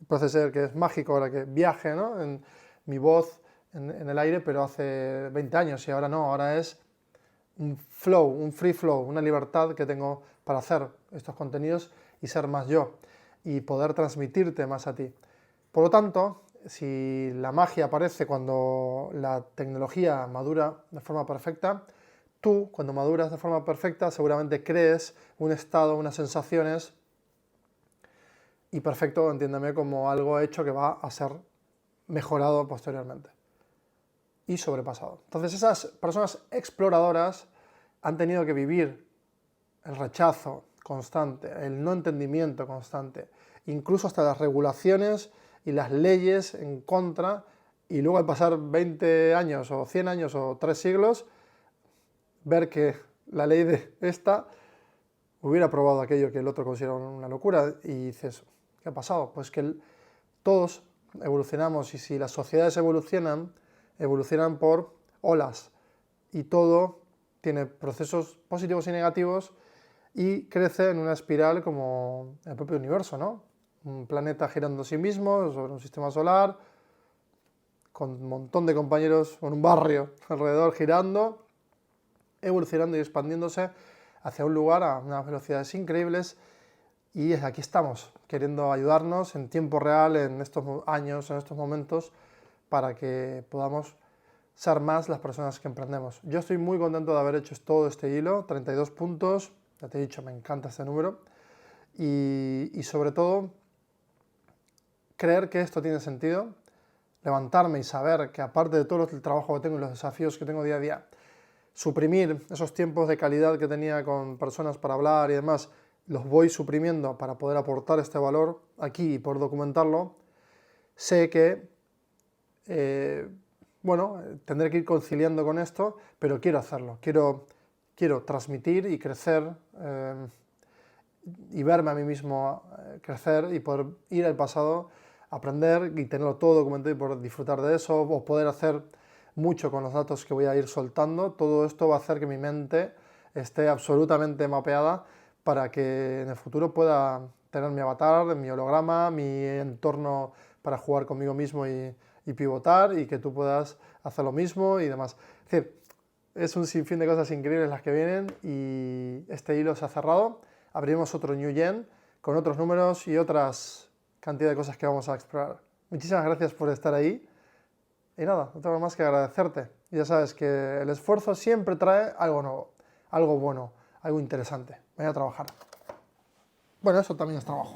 Puede ser que es mágico ahora que viaje, ¿no?, en mi voz en el aire, pero hace 20 años y ahora no, ahora es un flow, un free flow, una libertad que tengo para hacer estos contenidos y ser más yo y poder transmitirte más a ti. Por lo tanto, si la magia aparece cuando la tecnología madura de forma perfecta, tú, cuando maduras de forma perfecta, seguramente crees un estado, unas sensaciones, y perfecto, entiéndeme, como algo hecho que va a ser mejorado posteriormente y sobrepasado. Entonces esas personas exploradoras han tenido que vivir el rechazo constante, el no entendimiento constante, incluso hasta las regulaciones y las leyes en contra, y luego al pasar 20 años o 100 años o 3 siglos, ver que la ley de esta hubiera aprobado aquello que el otro considera una locura, y dices, ¿qué ha pasado? Pues que todos evolucionamos, y si las sociedades evolucionan por olas, y todo tiene procesos positivos y negativos, y crece en una espiral como el propio universo, ¿no? Un planeta girando a sí mismo sobre un sistema solar, con un montón de compañeros, con un barrio alrededor girando, evolucionando y expandiéndose hacia un lugar a unas velocidades increíbles, y aquí estamos, queriendo ayudarnos en tiempo real, en estos años, en estos momentos, para que podamos ser más las personas que emprendemos. Yo estoy muy contento de haber hecho todo este hilo, 32 puntos, ya te he dicho, me encanta este número, y sobre todo creer que esto tiene sentido, levantarme y saber que aparte de todo el trabajo que tengo y los desafíos que tengo día a día, suprimir esos tiempos de calidad que tenía con personas para hablar y demás, los voy suprimiendo para poder aportar este valor aquí y poder documentarlo, sé que, bueno, tendré que ir conciliando con esto, pero quiero hacerlo, quiero transmitir y crecer y verme a mí mismo crecer y poder ir al pasado, aprender y tenerlo todo documentado y poder disfrutar de eso, o poder hacer mucho con los datos que voy a ir soltando. Todo esto va a hacer que mi mente esté absolutamente mapeada para que en el futuro pueda tener mi avatar, mi holograma, mi entorno para jugar conmigo mismo y pivotar, y que tú puedas hacer lo mismo y demás. Es decir, es un sinfín de cosas increíbles las que vienen y este hilo se ha cerrado. Abriremos otro New Gen con otros números y otras cantidad de cosas que vamos a explorar. Muchísimas gracias por estar ahí. Y nada, no tengo más que agradecerte. Y ya sabes que el esfuerzo siempre trae algo nuevo, algo bueno, algo interesante. Voy a trabajar. Bueno, eso también es trabajo.